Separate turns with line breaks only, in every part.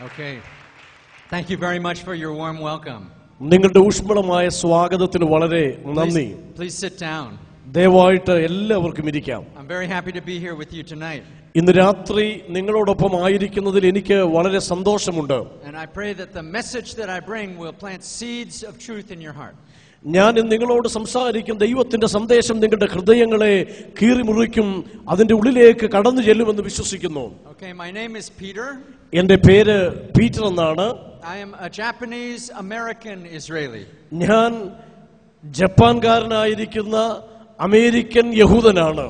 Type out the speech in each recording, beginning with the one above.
Okay. Thank you very much for your warm welcome.
നിങ്ങളുടെ ഊഷ്മളമായ സ്വാഗതത്തിന് വളരെ നന്ദി.
Please sit down.
ദയവായിട്ട് എല്ലാവർക്കും ഇരിക്കാം.
I'm very happy to be here with you tonight.
ഇന്ന് രാത്രി നിങ്ങളോടൊപ്പം ആയിരിക്കുന്നതിൽ എനിക്ക് വളരെ സന്തോഷമുണ്ട്.
And I pray that the message that I bring will plant seeds of truth in your heart.
ഞാൻ നിങ്ങളോട് സംസാരിക്കും ദൈവത്തിന്റെ സന്ദേശം നിങ്ങളുടെ ഹൃദയങ്ങളെ കീറിമുറിക്കും, അതിന്റെ ഉള്ളിലേക്ക് കടന്നു ചെല്ലുമെന്ന് വിശ്വസിക്കുന്നു.
Okay, my name is Peter.
എന്റെ പേര് പീറ്റർ എന്നാണ്.
I am a Japanese American Israeli.
ഞാൻ ജപ്പാൻകാരനായിരിക്കുന്ന American യഹൂദനാണ്.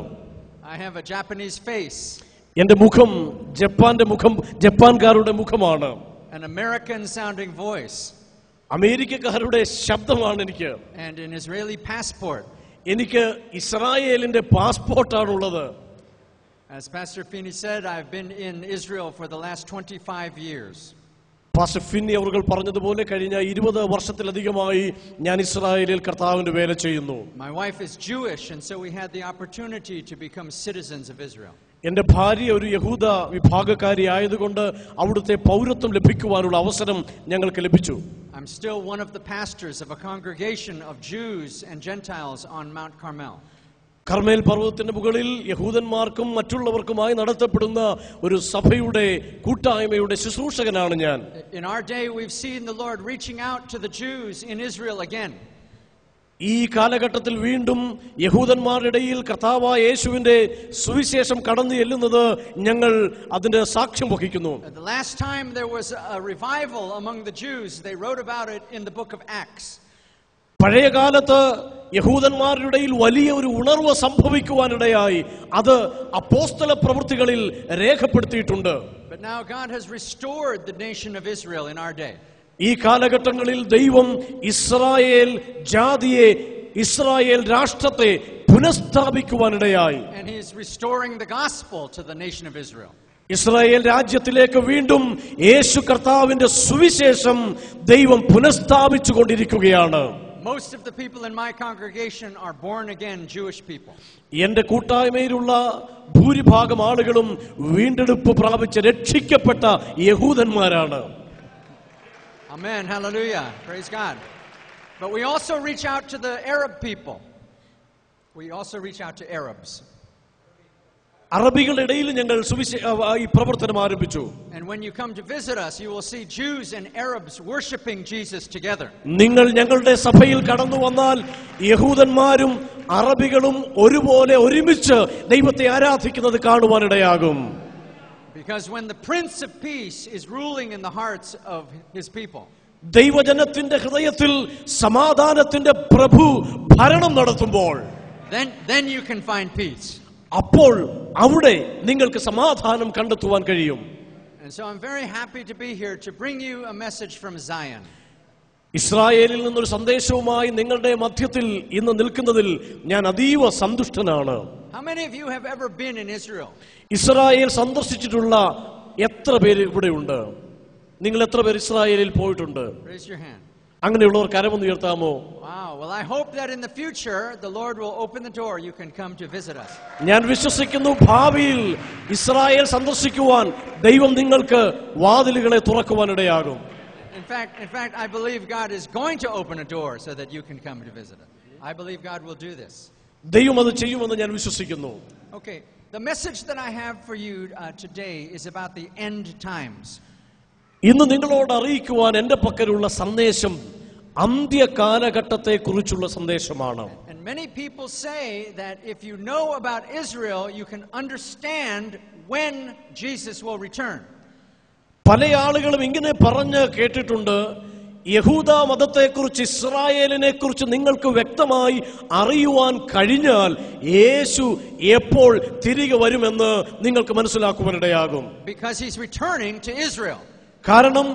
I have a Japanese face.
എന്റെ മുഖം ജപ്പാൻകാരുടെ മുഖമാണ്.
An American sounding voice.
അമേരിക്കക്കാരുടെ ശബ്ദമാണ് എനിക്ക്.
And an Israeli passport.
എനിക്ക് ഇസ്രായേലിന്റെ പാസ്പോർട്ടാണുള്ളത്.
As Pastor Finney said, I've been in Israel for the last 25 years.
Pastor Finny അവർ പറഞ്ഞതുപോലെ കഴിഞ്ഞ 20 വർഷത്തിലധികമായി ഞാൻ ഇസ്രായേലിൽ കർത്താവിന്റെ വേല ചെയ്യുന്നു.
My wife is Jewish, and so we had the opportunity to become citizens of Israel.
എന്റെ ഭാര്യ ഒരു യഹൂദ വിഭാഗക്കാരി ആയതുകൊണ്ട് അവിടുത്തെ പൗരത്വം ലഭിക്കുവാനുള്ള അവസരം ഞങ്ങൾക്ക് ലഭിച്ചു.
I'm still one of the pastors of a congregation of Jews and Gentiles on Mount Carmel.
Carmel പർവ്വതത്തിന്റെ മുകളിൽ യഹൂദന്മാർക്കും മറ്റുള്ളവർക്കുമായി നടത്തപ്പെടുന്ന ഒരു സഭയുടെ കൂട്ടായ്മയുടെ ശുശ്രൂഷകനാണ് ഞാൻ.
In our day we've seen the Lord reaching out to the Jews in Israel again.
ഈ കാലഘട്ടത്തിൽ വീണ്ടും യഹൂദന്മാരുടെ ഇടയിൽ കർത്താവായ യേശുവിന്റെ സുവിശേഷം കടന്നു ചെല്ലുന്നത് ഞങ്ങൾ അതിന്റെ സാക്ഷ്യം വഹിക്കുന്നു.
The last time there was a revival among the Jews, they wrote about it in the book of Acts.
പഴയ കാലത്ത് യഹൂദന്മാരുടെ ഇടയിൽ വലിയ ഒരു ഉണർവ് സംഭവിക്കുവാനിടയായി അത് അപ്പോസ്തല പ്രവൃത്തികളിൽ രേഖപ്പെടുത്തിയിട്ടുണ്ട്.
But now God has restored the nation of Israel in our day.
ഈ കാലഘട്ടങ്ങളിൽ ദൈവം ഇസ്രായേൽ ജാതിയെ, ഇസ്രായേൽ രാഷ്ട്രത്തെ പുനഃസ്ഥാപിക്കുവാനിടയായി.
And he is restoring the gospel to the nation of Israel.
Israel രാജ്യത്തിലേക്ക് വീണ്ടും യേശു കർത്താവിന്റെ സുവിശേഷം ദൈവം പുനഃസ്ഥാപിച്ചുകൊണ്ടിരിക്കുകയാണ്.
Most of the people in my congregation are born again Jewish people.
എന്റെ കൂട്ടായ്മയിലുള്ള ഭൂരിഭാഗം ആളുകളും വീണ്ടെടുപ്പ് പ്രാപിച്ച് രക്ഷിക്കപ്പെട്ട യഹൂദന്മാരാണ്.
Amen. Hallelujah. Praise God. But we also reach out to the Arab people. We also reach out to Arabs.
അറബികളുടെ ഇടയിൽ ഞങ്ങൾ ഈ പ്രവർത്തനം ആരംഭിച്ചു.
And when you come to visit us, you will see Jews and Arabs worshiping Jesus together.
നിങ്ങൾ ഞങ്ങളുടെ സഭയിൽ കടന്നു വന്നാൽ യഹൂദന്മാരും അറബികളും ഒരുപോലെ ഒരുമിച്ച് ദൈവത്തെ ആരാധിക്കുന്നത് കാണുവാനിടയാകും.
Because when the Prince of Peace is ruling in the hearts of his people,
ദൈവജനത്തിന്റെ ഹൃദയത്തിൽ സമാധാനത്തിന്റെ പ്രഭു ഭരണം നടത്തുമ്പോൾ,
then you can find peace.
അപ്പോൾ അവിടെ നിങ്ങൾക്ക് സമാധാനം കണ്ടെത്തുവാൻ കഴിയും.
And so I'm very happy to be here to bring you a message from Zion.
ഇസ്രായേലിൽ നിന്നൊരു സന്ദേശവുമായി നിങ്ങളുടെ മധ്യത്തിൽ ഇന്ന് നിൽക്കുന്നതിൽ ഞാൻ അതീവ സന്തുഷ്ടനാണ്.
How many of you have ever been in Israel?
Israel സന്ദർശിച്ചിട്ടുള്ള എത്ര പേര് ഇവിടെയുണ്ട്? നിങ്ങൾ എത്ര പേർ ഇസ്രായേലിൽ പോയിട്ടുണ്ട്?
Raise your hand.
അങ്ങനെയുള്ളവർ കരമൊന്ന് ഉയർത്താമോ?
Wow. Well, I hope that in the future the Lord will open the door. You can come to visit us.
ഞാൻ വിശ്വസിക്കുന്നു ഭാവിയിൽ ഇസ്രായേൽ സന്ദർശിക്കുവാൻ ദൈവം നിങ്ങൾക്ക് വാതിലുകളെ തുറക്കുവാനിടയാകും.
In fact, I believe God is going to open a door so that you can come to visit us. I believe God will do this.
ദൈവം അത് ചെയ്യുമെന്ന് ഞാൻ വിശ്വസിക്കുന്നു.
Okay. The message that I have for you today is about the end times.
ഇന്ന് നിങ്ങളോട് അറിയിക്കുവാൻ എന്റെ പക്കലുള്ള സന്ദേശം അന്ത്യകാലഘട്ടത്തെ കുറിച്ചുള്ള സന്ദേശമാണ്.
And many people say that if you know about Israel, you can understand when Jesus will return.
പല ആളുകളും ഇങ്ങനെ പറഞ്ഞ് കേട്ടിട്ടുണ്ട്, യഹൂദ മതത്തെക്കുറിച്ച്, ഇസ്രായേലിനെ കുറിച്ച് നിങ്ങൾക്ക് വ്യക്തമായി അറിയുവാൻ കഴിഞ്ഞാൽ യേശു എപ്പോൾ തിരികെ വരുമെന്ന് നിങ്ങൾക്ക് മനസ്സിലാക്കുവാനിടയാകും.
Because he's returning to Israel.
കാരണം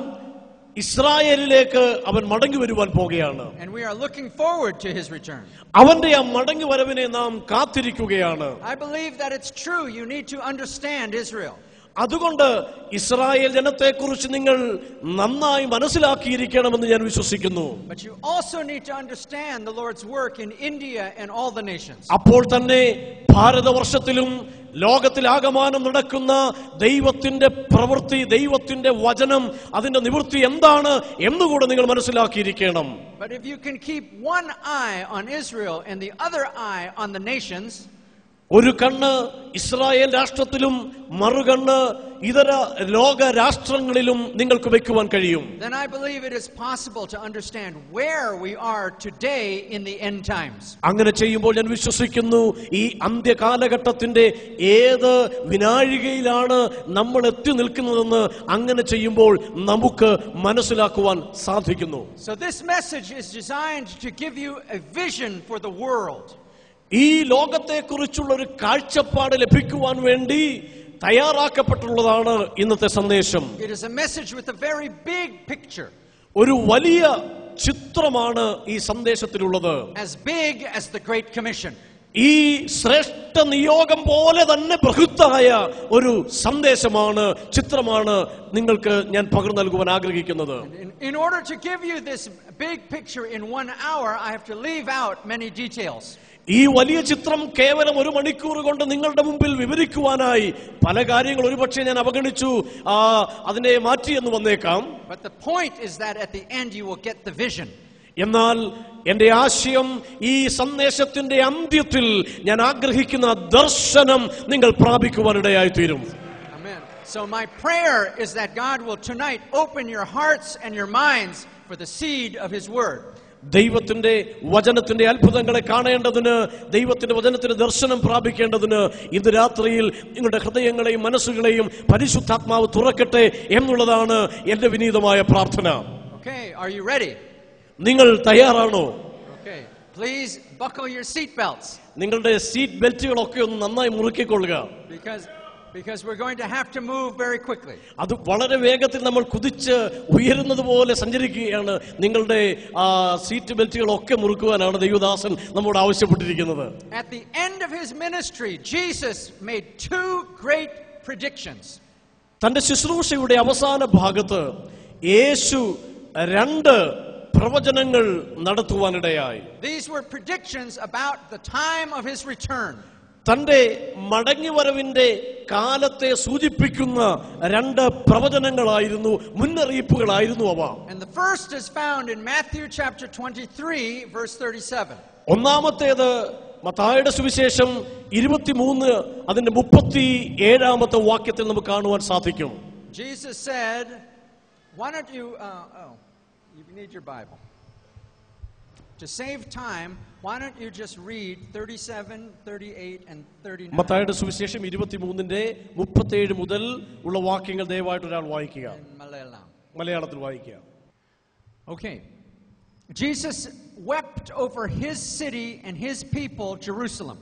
ഇസ്രായേലിലേക്ക് അവൻ മടങ്ങി വരുവാൻ പോകുകയാണ്.
And we are looking forward to his return.
അവന്റെ ആ മടങ്ങി വരവിനെ നാം കാത്തിരിക്കുകയാണ്.
I believe that it's true. You need to understand Israel.
അതുകൊണ്ട് ഇസ്രായേൽ ജനത്തെക്കുറിച്ച് നിങ്ങൾ നന്നായി മനസ്സിലാക്കിയിരിക്കണമെന്ന് ഞാൻ വിശ്വസിക്കുന്നു.
But you also need to understand the Lord's work in India and all the nations.
അപ്പോൾ തന്നെ ഭാരതവർഷത്തിലും ലോകത്തിലാകമാനം നടക്കുന്ന ദൈവത്തിന്റെ പ്രവൃത്തി, ദൈവത്തിന്റെ വചനം, അതിന്റെ നിവൃത്തി എന്താണ് എന്നുകൂടെ നിങ്ങൾ മനസ്സിലാക്കിയിരിക്കണം.
But if you can keep one eye on Israel and the other eye on the nations,
ഒരു കണ്ണ് ഇസ്രായേൽ രാഷ്ട്രത്തിലും മറുകണ്ണ് ഇതര ലോക രാഷ്ട്രങ്ങളിലും നിങ്ങൾക്ക് വെക്കുവാൻ കഴിയും.
then I believe it is possible to understand where we are today in the end times.
അങ്ങനെ ചെയ്യുമ്പോൾ ഞാൻ വിശ്വസിക്കുന്നു ഈ അന്ത്യകാലഘട്ടത്തിന്റെ ഏത് വിനാഴികയിലാണ് നമ്മൾ എത്തി നിൽക്കുന്നതെന്ന് അങ്ങനെ ചെയ്യുമ്പോൾ നമുക്ക് മനസ്സിലാക്കുവാൻ സാധിക്കുന്നു.
So this message is designed to give you a vision for the world.
ഈ ലോകത്തെക്കുറിച്ചുള്ള ഒരു കാഴ്ചപ്പാട് ലഭിക്കുവാൻ വേണ്ടി തയ്യാറാക്കപ്പെട്ടുള്ളതാണ് ഇന്നത്തെ സന്ദേശം.
It is a message with a very big picture.
ഒരു വലിയ ചിത്രമാണ് ഈ സന്ദേശത്തിലുള്ളത്.
As big as the Great Commission.
ഈ ശ്രേഷ്ഠ നിയോഗം പോലെ തന്നെ ബൃഹത്തായ ഒരു സന്ദേശമാണ്, ചിത്രമാണ് നിങ്ങൾക്ക് ഞാൻ പകർന്നു നൽകുവാൻ ആഗ്രഹിക്കുന്നത്.
In order to give you this big picture in 1 hour, I have to leave out many details.
ഈ വലിയ ചിത്രം കേവലം 1 മണിക്കൂർ കൊണ്ട് നിങ്ങളുടെ മുമ്പിൽ വിവരിക്കുവാനായി പല കാര്യങ്ങൾ ഒരുപക്ഷെ ഞാൻ അവഗണിച്ചു, അതിനെ മാറ്റി എന്ന് വന്നേക്കാം.
But the point is that at the end you will get the vision.
എന്നാൽ എന്റെ ആശയം ഈ സന്ദേശത്തിന്റെ അന്ത്യത്തിൽ ഞാൻ ആഗ്രഹിക്കുന്ന ദർശനം നിങ്ങൾ പ്രാപിക്കുവാനിടയായി തീരും.
Amen. So my prayer is that God will tonight open your hearts and your minds for the seed of His Word.
ദൈവത്തിന്റെ വചനത്തിന്റെ അത്ഭുതങ്ങളെ കാണേണ്ടതിന്, ദൈവത്തിന്റെ വചനത്തിന്റെ ദർശനം പ്രാപിക്കേണ്ടതിന് ഇന്ന് രാത്രിയിൽ നിങ്ങളുടെ ഹൃദയങ്ങളെയും മനസ്സുകളെയും പരിശുദ്ധാത്മാവ് തുറക്കട്ടെ എന്നുള്ളതാണ് എന്റെ വിനീതമായ പ്രാർത്ഥന.
Okay, are you ready?
നിങ്ങൾ തയ്യാറാണോ?
Okay, please buckle your seat belts.
നിങ്ങളുടെ സീറ്റ് ബെൽറ്റുകളൊക്കെ ഒന്ന് നന്നായി മുറുക്കിക്കൊള്ളുക.
Because we're going to have to move very quickly.
അത് വളരെ വേഗത്തിൽ നമ്മൾ കുതിച്ച് ഉയരുന്നത് പോലെ സഞ്ചരിക്കുകയാണ്. നിങ്ങളുടെ സീറ്റ് ബെൽറ്റുകളൊക്കെ മുറുക്കുവാനാണ് ദൈവദാസൻ നമ്മോട് ആവശ്യപ്പെട്ടിരിക്കുന്നത്.
At the end of his ministry, Jesus made 2 great predictions.
തന്റെ ശുശ്രൂഷയുടെ അവസാന ഭാഗത്ത് യേശു 2 പ്രവചനങ്ങൾ നടത്തുവാനിടയായി.
These were predictions about the time of his return.
തന്റെ മടങ്ങിവരവിന്റെ കാലത്തെ സൂചിപ്പിക്കുന്ന 2 പ്രവചനങ്ങളായിരുന്നു, മുന്നറിയിപ്പുകളായിരുന്നു അവ.
And the first is found in Matthew chapter 23 verse 37.
ഒന്നാമത്തേത് മത്തായിയുടെ സുവിശേഷം 23 അതിന്റെ 37ാമത്തെ വാക്യത്തിൽ നമുക്ക് കാണുവാൻ സാധിക്കും.
Jesus said, why don't you you need your Bible. To save time, why don't you just read 37, 38 and 39?
മത്തായിയുടെ സുവിശേഷം 23ന്റെ 37 മുതൽ ഉള്ള വാക്യങ്ങൾ ദയവായിട്ട് ഒരാൾ വായിക്കുക. മലയാളത്തിൽ വായിക്കുക.
Okay. Jesus wept over his city and his people, Jerusalem.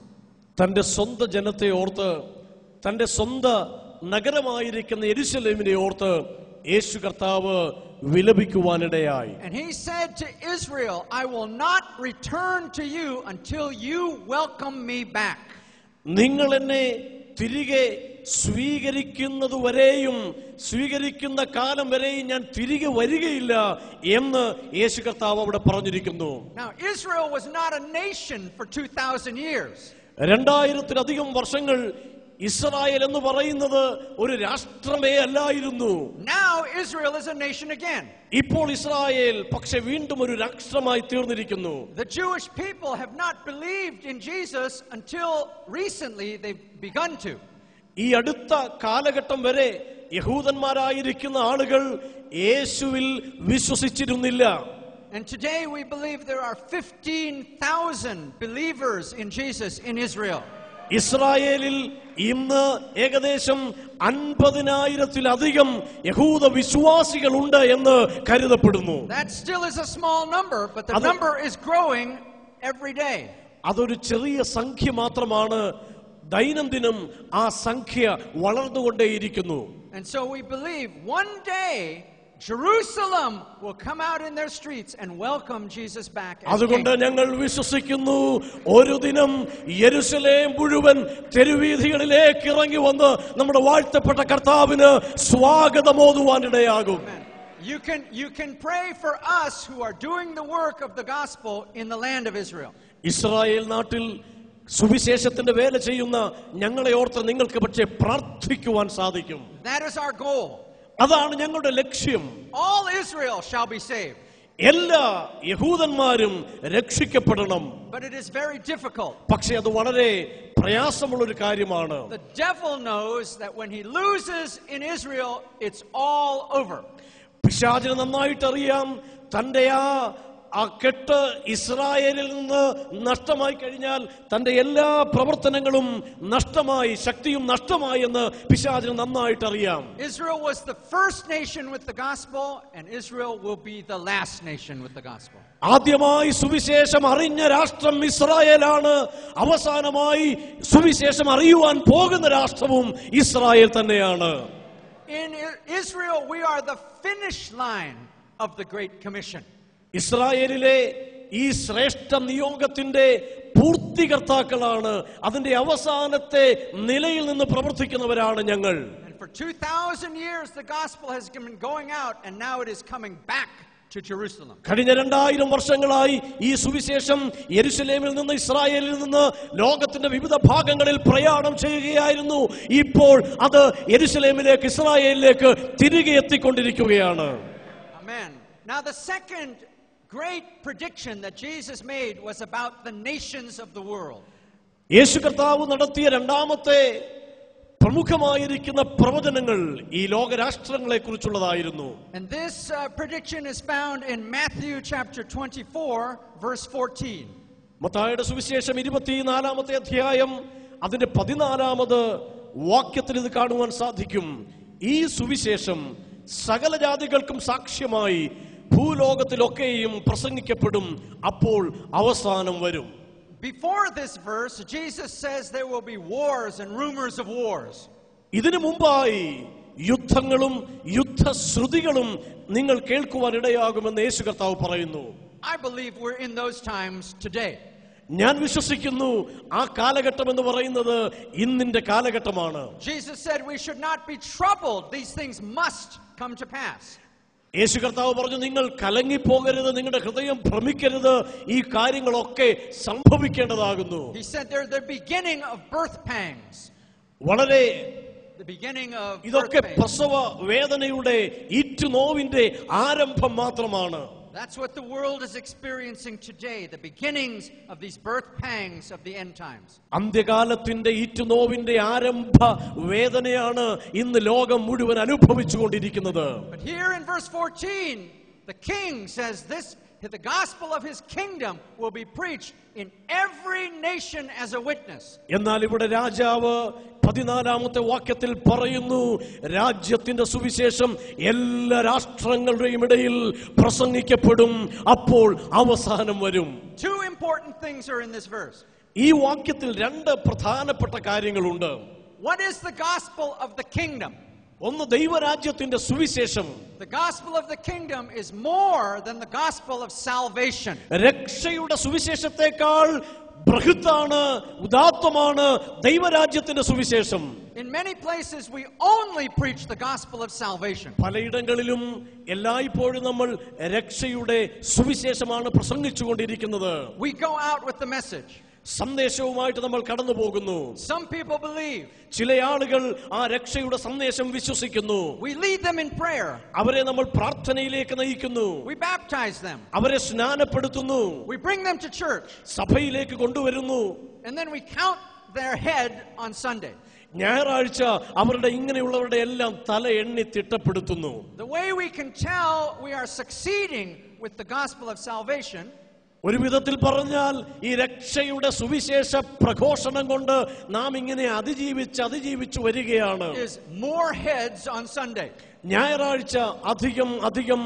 തന്റെ സ്വന്തം ജനത്തെ ഓർത്ത്, തന്റെ സ്വന്തം നഗരമായിരിക്കുന്ന യെരുശലേമിനെ ഓർത്ത് യേശു കർത്താവ് വിലപിക്കുവാനിടയായി.
And he said to Israel, I will not return to you until you welcome me back.
നിങ്ങൾ എന്നെ തിരികെ സ്വീകരിക്കുന്നതുവരെയും സ്വീകരിക്കുന്ന കാലം വരെയും ഞാൻ തിരികെ വരികയില്ല എന്ന് യേശു കർത്താവ് അവിടെ പറഞ്ഞിരിക്കുന്നു.
Now Israel was not a nation for 2000 years.
2000-ലധികം വർഷങ്ങൾ ഇസ്രായേൽ എന്ന് പറയുന്നത് ഒരു രാഷ്ട്രമേ അല്ലായിരുന്നു.
Now Israel is a nation again.
ഇപ്പോൾ ഇസ്രായേൽ പക്ഷെ വീണ്ടും ഒരു രാഷ്ട്രമായി തീർന്നിരിക്കുന്നു.
The Jewish people have not believed in Jesus until recently they've begun to.
ഈ അടുത്ത കാലഘട്ടം വരെ യഹൂദന്മാരായിരിക്കുന്ന ആളുകൾ യേശുവിൽ വിശ്വസിച്ചിരുന്നില്ല.
And today we believe there are 15,000 believers in Jesus in Israel.
ഇസ്രായേലിൽ ഇന്ന് ഏകദേശം 50,000-ലധികം യഹൂദ വിശ്വാസികളുണ്ട് എന്ന് കരുതപ്പെടുന്നു.
That still is a small number, but the number is growing every day.
അതൊരു ചെറിയ സംഖ്യ മാത്രമാണ്. ദൈനംദിനം ആ സംഖ്യ വളർന്നുകൊണ്ടേയിരിക്കുന്നു.
And so we believe one day Jerusalem will come out in their streets and welcome Jesus back as
അതുകൊണ്ട്
king.
ഞങ്ങൾ വിശ്വസിക്കുന്നു, ഒരു ദിനം യെരുശലേം മുഴുവൻ തെരുവീഥികളിലേക്ക് ഇറങ്ങി വന്ന് നമ്മുടെ വാഴ്ത്തപ്പെട്ട കർത്താവിന് സ്വാഗതമോതുവാനിടയാകും.
You can pray for us who are doing the work of the gospel in the land of Israel.
Israel നാട്ടിൽ സുവിശേഷത്തിന്റെ വേല ചെയ്യുന്ന ഞങ്ങളെ ഓർത്ത് നിങ്ങൾക്ക് പക്ഷേ പ്രാർത്ഥിക്കുവാൻ സാധിക്കും.
That is our goal.
അതാണ് ഞങ്ങളുടെ ലക്ഷ്യം.
All Israel shall be saved.
എല്ലാ യഹൂദന്മാരും രക്ഷിക്കപ്പെടണം.
But it is very difficult.
പക്ഷേ അത് വളരെ പ്രയാസമുള്ള ഒരു കാര്യമാണ്.
The devil knows that when he loses in Israel, it's all over.
പിശാചിന് നന്നായിട്ടറിയാം, തന്റെ ആ കെട്ട് ഇസ്രായേലിൽ നിന്ന് നഷ്ടമായി കഴിഞ്ഞാൽ തന്റെ എല്ലാ പ്രവർത്തനങ്ങളും നഷ്ടമായി, ശക്തിയും നഷ്ടമായി എന്ന് പിശാചിന് നന്നായിട്ടറിയാം.
Israel was the first nation with the gospel, and Israel will be the last nation with the gospel.
ആദ്യമായി സുവിശേഷം അറിഞ്ഞ രാഷ്ട്രം ഇസ്രായേലാണ്. അവസാനമായി സുവിശേഷം അറിയുവാൻ പോകുന്ന രാഷ്ട്രവും ഇസ്രായേൽ തന്നെയാണ്.
In Israel, we are the finish line of the Great Commission.
ഇസ്രായേലിലെ ഈ ശ്രേഷ്ഠ നിയോഗത്തിന്റെ പൂർത്തികർത്താക്കളാണ്. അതിന്റെ അവസാനത്തെ നിലയിൽ നിന്ന് പ്രവർത്തിക്കുന്നവരാണ് ഞങ്ങൾ.
And for 2000 years the gospel has been going out, and now it is coming back to Jerusalem.
കഴിഞ്ഞ 2000 വർഷങ്ങളായി ഈ സുവിശേഷം യെരുശലേമിൽ നിന്ന്, ഇസ്രായേലിൽ നിന്ന് ലോകത്തിന്റെ വിവിധ ഭാഗങ്ങളിൽ പ്രയാണം ചെയ്യുകയായിരുന്നു. ഇപ്പോൾ അത് യെരുശലേമിലേക്ക്, ഇസ്രായേലിലേക്ക് തിരികെ എത്തിക്കൊണ്ടിരിക്കുകയാണ്.
Amen. Now the second great prediction that Jesus made was about the nations of the world.
യേശു കർത്താവ് നടത്തിയ രണ്ടാമത്തെ പ്രമുഖമായിരിക്കുന്ന പ്രവചനങ്ങൾ ഈ ലോകരാഷ്ട്രങ്ങളെ കുറിച്ചുള്ളതായിരുന്നു.
And this prediction is found in Matthew chapter 24 verse 14.
മത്തായിയുടെ സുവിശേഷം 24-ാമത്തെ അധ്യായം അതിന്റെ 14-ാമത് വാക്യത്തിൽ ഇത് കാണുവാൻ സാധിക്കും. ഈ സുവിശേഷം സകല ജാതികൾക്കും സാക്ഷ്യമായി ഭൂലോകത്തിലൊക്കെയും പ്രസംഗിക്കപ്പെടും, അപ്പോൾ അവസാനം വരും.
Before this verse, Jesus says there will be wars and rumors of wars.
ഇതിനു മുമ്പായി യുദ്ധങ്ങളും യുദ്ധശ്രുതികളും നിങ്ങൾ കേൾക്കുവാൻ ഇടയാകുമെന്ന് യേശു കർത്താവ് പറയുന്നു.
I believe we're in those times today.
ഞാൻ വിശ്വസിക്കുന്നു ആ കാലഘട്ടം എന്ന് പറയുന്നത് ഇന്നിന്റെ കാലഘട്ടമാണ്.
Jesus said we should not be troubled. These things must come to pass.
യേശു കർത്താവ് പറഞ്ഞു, നിങ്ങൾ കലങ്ങിപ്പോകരുത്, നിങ്ങളുടെ ഹൃദയം ഭ്രമിക്കരുത്, ഈ കാര്യങ്ങളൊക്കെ സംഭവിക്കേണ്ടതാകുന്നു.
He said they're the beginning of birth pangs.
വളരെ
The beginning of
ഇതൊക്കെ
birth pangs.
പ്രസവ വേദനയുടെ ഈറ്റുനോവിന്റെ ആരംഭം മാത്രമാണ്.
That's what the world is experiencing today, the beginnings of these birth pangs of the end times.
അന്ത്യകാലത്തിന്റെ ഈറ്റുനോവിന്റെ ആരംഭ വേദനയാണ് ഇന്ന് ലോകം മുഴുവൻ അനുഭവിച്ചുകൊണ്ടിരിക്കുന്നത്.
But here in verse 14, the king says the gospel of his kingdom will be preached in every nation as a witness.
എന്നാൽ ഇവിടെ രാജാവ് 14-ാമത്തെ വാക്യത്തിൽ പറയുന്നു, രാജ്യത്തിന്റെ സുവിശേഷം എല്ലാ രാഷ്ട്രങ്ങളുടെയും ഇടയിൽ പ്രസംഗിക്കപ്പെടും, അപ്പോൾ അവസാനം വരും.
Two important things are in this verse.
ഈ വാക്യത്തിൽ രണ്ട് പ്രധാനപ്പെട്ട കാര്യങ്ങളുണ്ട്.
What is the gospel of the kingdom?
ഒന്ന്, ദൈവരാജ്യത്തിന്റെ സുവിശേഷം.
The gospel of the kingdom is more than the gospel of salvation.
രക്ഷയുടെ സുവിശേഷത്തെക്കാൾ ബൃഹത്താണ്, ഉദാത്തമാണ് ദൈവരാജ്യത്തിന്റെ സുവിശേഷം.
In many places we only preach the gospel of salvation.
പലയിടങ്ങളിലും എല്ലായ്പ്പോഴും നമ്മൾ രക്ഷയുടെ സുവിശേഷമാണ് പ്രസംഗിച്ചുകൊണ്ടിരിക്കുന്നത്.
We go out with the message.
സന്ദേശവുമായിട്ട് നമ്മൾ കടന്നു പോകുന്നു.
Some people believe.
ചില ആളുകൾ ആ രക്ഷയുടെ സന്ദേശം വിശ്വസിക്കുന്നു.
We lead them in prayer.
അവരെ നമ്മൾ പ്രാർത്ഥനയിലേക്ക് നയിക്കുന്നു.
We baptize them.
അവരെ സ്നാനപ്പെടുത്തുന്നു.
We bring them to church.
സഭയിലേക്ക് കൊണ്ടുവരുന്നു.
And then we count their head on Sunday.
ഞായറാഴ്ച അവരുടെ ഇങ്ങനെയുള്ളവരുടെ എല്ലാം തല എണ്ണി തിട്ടപ്പെടുത്തുന്നു.
The way we can tell we are succeeding with the gospel of salvation,
ഒരു വിധത്തിൽ പറഞ്ഞാൽ ഈ രക്ഷയുടെ സുവിശേഷ പ്രഘോഷണം കൊണ്ട് നാം ഇങ്ങനെ അതിജീവിച്ചു വരികയാണ്.
is more heads on Sunday.
ഞായറാഴ്ച അധികം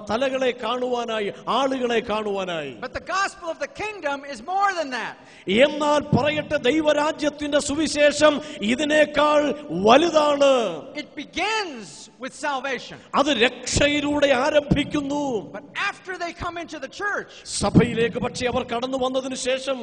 തലകളെ കാണുവാനായി, ആളുകളെ കാണുവാനായി.
But the gospel of the kingdom is more than that.
എന്നാൽ പറയട്ടെ, ദൈവരാജ്യത്തിന്റെ സുവിശേഷം ഇതിനേക്കാൾ വലുതാണ്.
It begins with salvation.
അത് രക്ഷയിലൂടെ ആരംഭിക്കുന്നു.
But after they come into the church,
സഭയിലേക്ക് പക്ഷേ അവർ കടന്നു വന്നതിന് ശേഷം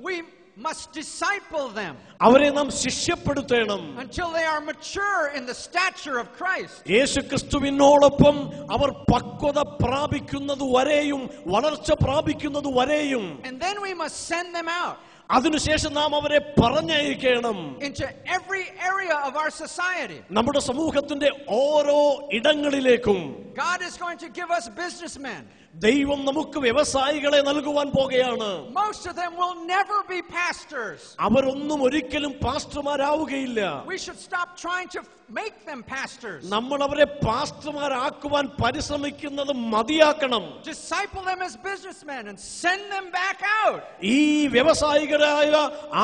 we must disciple them
അവരെ നാം ശിഷ്യപ്പെടുത്തണം.
until they are mature in the stature of Christ.
യേശുക്രിസ്തുവിനോടൊപ്പം അവർ പക്വത പ്രാപിക്കുന്നത് വരെയും, വളർച്ച പ്രാപിക്കുന്നത് വരെയും.
And then we must send them out
അതിനുശേഷം നാം അവരെ പറഞ്ഞയക്കണം
into every area of our society.
നമ്മുടെ സമൂഹത്തിന്റെ ഓരോ ഇടങ്ങളിലേക്കും.
God is going to give us businessmen.
ദൈവം നമുക്ക് വ്യവസായികളെ നൽകുവാൻ പോകുകയാണ്.
Most of them will never be pastors.
അവരൊന്നും ഒരിക്കലും പാസ്റ്റർമാരാവുകയില്ല.
We should stop trying to make them pastors.
നമ്മൾ അവരെ പാസ്റ്റർമാരാക്കുവാൻ പരിശ്രമിക്കുന്നത് മതിയാക്കണം.
Disciple them as businessmen and send them back out.
ഈ വ്യവസായികളായ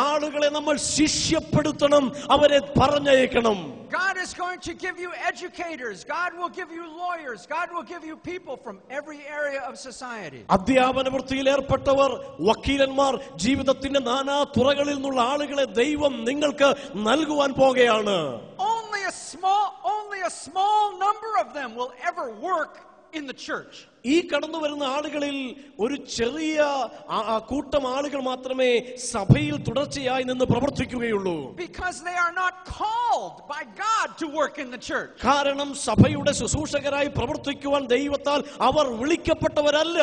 ആളുകളെ നമ്മൾ ശിഷ്യപ്പെടുത്തണം, അവരെ പറഞ്ഞയക്കണം.
God is going to give you educators. God will give you lawyers. God will give you people from every area of society.
അധ്യാപന വൃത്തിയിൽ ഏർപ്പെട്ടവർ, വക്കീലന്മാർ, ജീവിതത്തിന്റെ നാനാ തുറകളിൽ നിന്നുള്ള ആളുകളെ ദൈവം നിങ്ങൾക്ക് നൽകുവാൻ പോകുകയാണ്.
Only a small number of them will ever work in the church.
ഈ കടന്നു വരുന്ന ആളുകളിൽ ഒരു ചെറിയ കൂട്ടം ആളുകൾ മാത്രമേ സഭയിൽ തുടർച്ചയായി നിന്ന് പ്രവർത്തിക്കുകയുള്ളൂ.
Because they are not called by God to work in the church.
കാരണം സഭയുടെ ശുശ്രൂഷകരായി പ്രവർത്തിക്കുവാൻ ദൈവത്താൽ അവർ വിളിക്കപ്പെട്ടവരല്ല.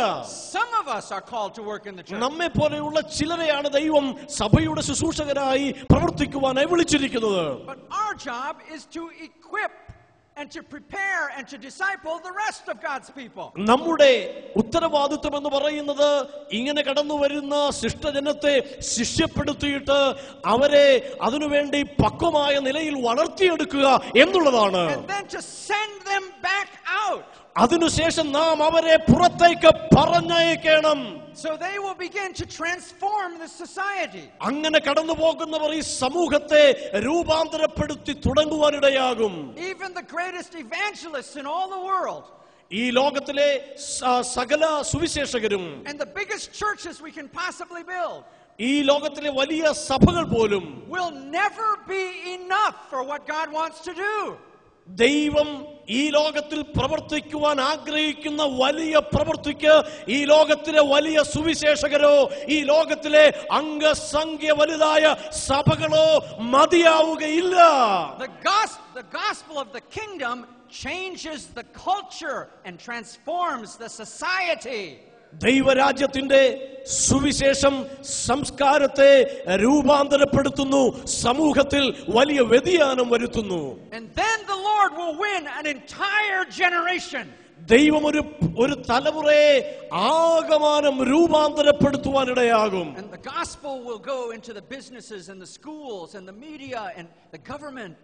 Some of us are called to work in the church.
നമ്മെ പോലെയുള്ള ചിലരെയാണ് ദൈവം സഭയുടെ ശുശ്രൂഷകരായി പ്രവർത്തിക്കുവാനായി വിളിച്ചിരിക്കുന്നത്.
But our job is to equip and to prepare and to disciple the rest of God's people.
നമ്മുടെ ഉത്തരവാദിത്വം എന്ന് പറയുന്നത് ഇങ്ങനെ കടന്നു വരുന്ന ശിഷ്ടജനത്തെ ശിഷ്യപ്പെടുത്തിയിട്ട് അവരെ അതിനുവേണ്ടി പക്വമായ നിലയിൽ വളർത്തിയെടുക്കുക എന്നുള്ളതാണ്.
And then to send them back out.
അതിനുശേഷം നാം അവരെ പുറത്തേക്ക് പറഞ്ഞയക്കണം.
So they will begin to transform the society.
അങ്ങനെ കടന്നു പോകുന്നവർ ഈ സമൂഹത്തെ രൂപാന്തരപ്പെടുത്തി തുടങ്ങുവാനിടയാകും.
Even the greatest evangelists in all the world,
ഈ ലോകത്തിലെ സകല സുവിശേഷകരും,
and the biggest churches we can possibly build,
ഈ ലോകത്തിലെ വലിയ സഭകൾ പോലും
will never be enough for what God wants to do.
ദൈവം ഈ ലോകത്തിൽ പ്രവർത്തിക്കുവാൻ ആഗ്രഹിക്കുന്ന വലിയ പ്രവൃത്തിക്ക് ഈ ലോകത്തിലെ വലിയ സുവിശേഷകരോ ഈ ലോകത്തിലെ അംഗസംഖ്യ വലുതായ സഭകളോ മതിയാവുകയില്ല.
The gospel of the kingdom changes the culture and transforms the society.
ദൈവരാജ്യത്തിന്റെ സുവിശേഷം സംസ്കാരത്തെ രൂപാന്തരപ്പെടുത്തുന്നു, സമൂഹത്തിൽ വലിയ വ്യതിയാനം വരുത്തുന്നു.
And then the Lord will win an entire generation.
ദൈവം ഒരു തലമുറയെ ആകമാനം രൂപാന്തരപ്പെടുത്തുവാനിടയാകും.
And the gospel will go into the businesses and the schools and the media and the government.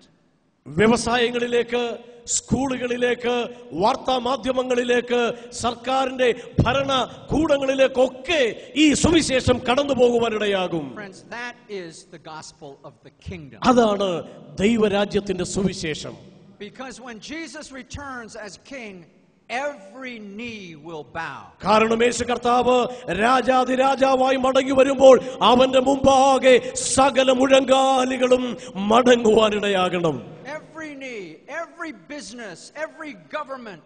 വ്യവസായങ്ങളിലേക്ക്, സ്കൂളുകളിലേക്ക്, വാർത്താ മാധ്യമങ്ങളിലേക്ക്, സർക്കാരിന്റെ ഭരണകൂടങ്ങളിലേക്കൊക്കെ ഈ സുവിശേഷം കടന്നു പോകുവാനിടയാകും.
Friends, that is the gospel of the kingdom.
അതാണ് ദൈവരാജ്യത്തിന്റെ സുവിശേഷം.
Because when Jesus returns as king, every knee will bow.
കാരണം യേശു കർത്താവ് രാജാതിരാജാവായി മടങ്ങി വരുമ്പോൾ അവന്റെ മുമ്പാകെ സകല മുഴങ്കാലുകളും മടങ്ങുവാനിടയാകണം.
Every knee, every business, every government,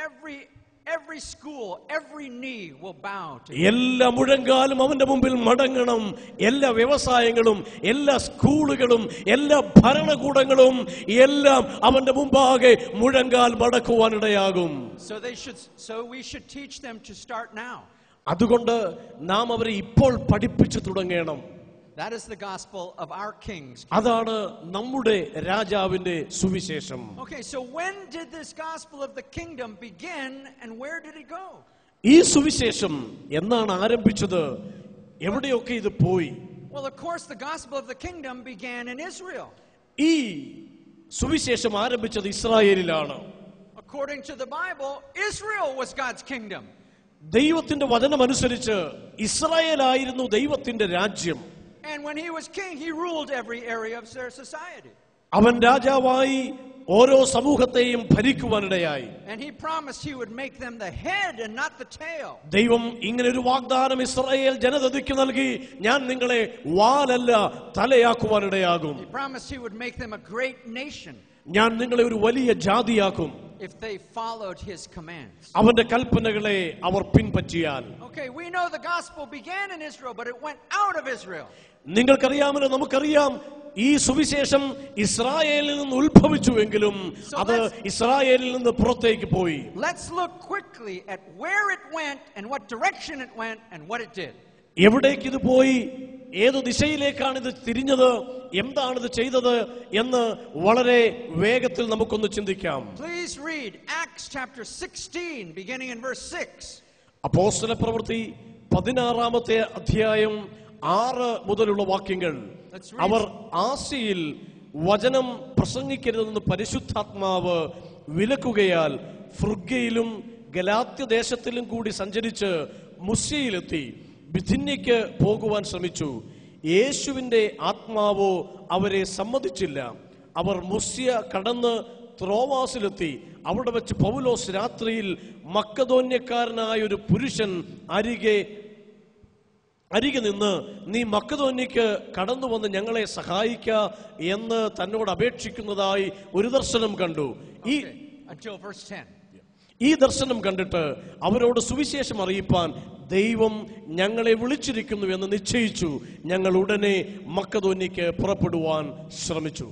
every school, every knee will bow to him.
എല്ലാ മുഴങ്കാലും അവന്റെ മുമ്പിൽ മടങ്ങണം. എല്ലാ വ്യവസായങ്ങളും, എല്ലാ സ്കൂളുകളും, എല്ലാ ഭരണകൂടങ്ങളും എല്ലാം അവന്റെ മുമ്പാകെ മുഴങ്കാൽ മടക്കുവാനിടയാകും.
So we should teach them to start now.
അതുകൊണ്ട് നാം അവരെ ഇപ്പോൾ പഠിപ്പിച്ചു തുടങ്ങണം.
That is the gospel of our kings.
അതാണ് നമ്മുടെ രാജാവിന്റെ സുവിശേഷം.
Okay, so when did this gospel of the kingdom begin and where did it go?
ഈ സുവിശേഷം എന്നാണ് ആരംഭിച്ചത്? എവിടെയൊക്കെ ഇത് പോയി?
Well, of course the gospel of the kingdom began in Israel.
ഈ സുവിശേഷം ആരംഭിച്ചത് ഇസ്രായേലിലാണ്.
According to the Bible, Israel was God's kingdom.
ദൈവത്തിന്റെ വചനമനുസരിച്ച് ഇസ്രായേലായിരുന്നു ദൈവത്തിന്റെ രാജ്യം.
And when he was king, he ruled every area of their society.
അവൻ രാജാവായി ഓരോ സമൂഹത്തെയും ഭരിക്കുവാനിടയായി.
And he promised he would make them the head and not the tail.
ദൈവം ഇങ്ങനെ ഒരു വാഗ്ദാനം ഇസ്രായേൽ ജനതയ്ക്ക് നൽകി, ഞാൻ നിങ്ങളെ വാലല്ല തലയാക്കുവാനിടയാകും.
He promised he would make them a great nation.
ഞാൻ നിങ്ങളെ ഒരു വലിയ ജാതിയാക്കും
if they followed his commands.
അവന്റെ കൽപ്പനകളെ അവർ പിൻപറ്റിയാൽ.
Okay, we know the gospel began in Israel, but it went out of Israel.
നിങ്ങൾക്കറിയാമല്ലോ, നമുക്കറിയാം, ഈ സുവിശേഷം ഇസ്രായേലിൽ നിന്ന് ഉത്ഭവിച്ചുവെങ്കിലും അത് ഇസ്രായേലിൽ നിന്ന് പുറത്തേക്ക് പോയി.
Let's look quickly at where it went and what direction it went and what it did.
എവിടേക്ക് ഇത് പോയി, ഏതു ദിശയിലേക്കാണ് ഇത് തിരിഞ്ഞത്, എന്താണ് ഇത് ചെയ്തത് എന്ന് വളരെ വേഗത്തിൽ നമുക്കൊന്ന് ചിന്തിക്കാം.
Please read Acts chapter 16 beginning in verse 6.
അപ്പോസ്തല പ്രവൃത്തി 16-ാമത്തെ അധ്യായം 6 മുതലുള്ള വാക്യങ്ങൾ. അവർ ആസിയിൽ വചനം പ്രസംഗിക്കരുതെന്ന് പരിശുദ്ധാത്മാവ് വിലക്കുകയാൽ ഫ്രുഗ്യയിലും ഗലാത്യദേശത്തിലും കൂടി സഞ്ചരിച്ച് മുസ്യയിലെത്തി ബിഥിന്യയ്ക്ക് പോകുവാൻ ശ്രമിച്ചു. യേശുവിന്റെ ആത്മാവോ അവരെ സമ്മതിച്ചില്ല. അവർ മുസ്യ കടന്ന് ത്രോവാസിലെത്തി. അവിടെ വെച്ച് പൗലോസ് രാത്രിയിൽ മക്കദോന്യക്കാരനായ ഒരു പുരുഷൻ അരികെ നിന്ന്, നീ മക്കദോന്യക്ക് കടന്നു വന്ന് ഞങ്ങളെ സഹായിക്ക എന്ന് തന്നോട് അപേക്ഷിക്കുന്നതായി ഒരു ദർശനം കണ്ടു. ഈ ദർശനം കണ്ടിട്ട് അവരോട് സുവിശേഷം അറിയിപ്പാൻ ദൈവം ഞങ്ങളെ വിളിച്ചിരിക്കുന്നു എന്ന് നിശ്ചയിച്ചു. ഞങ്ങൾ ഉടനെ മക്കദോന്യക്ക് പുറപ്പെടുവാൻ ശ്രമിച്ചു.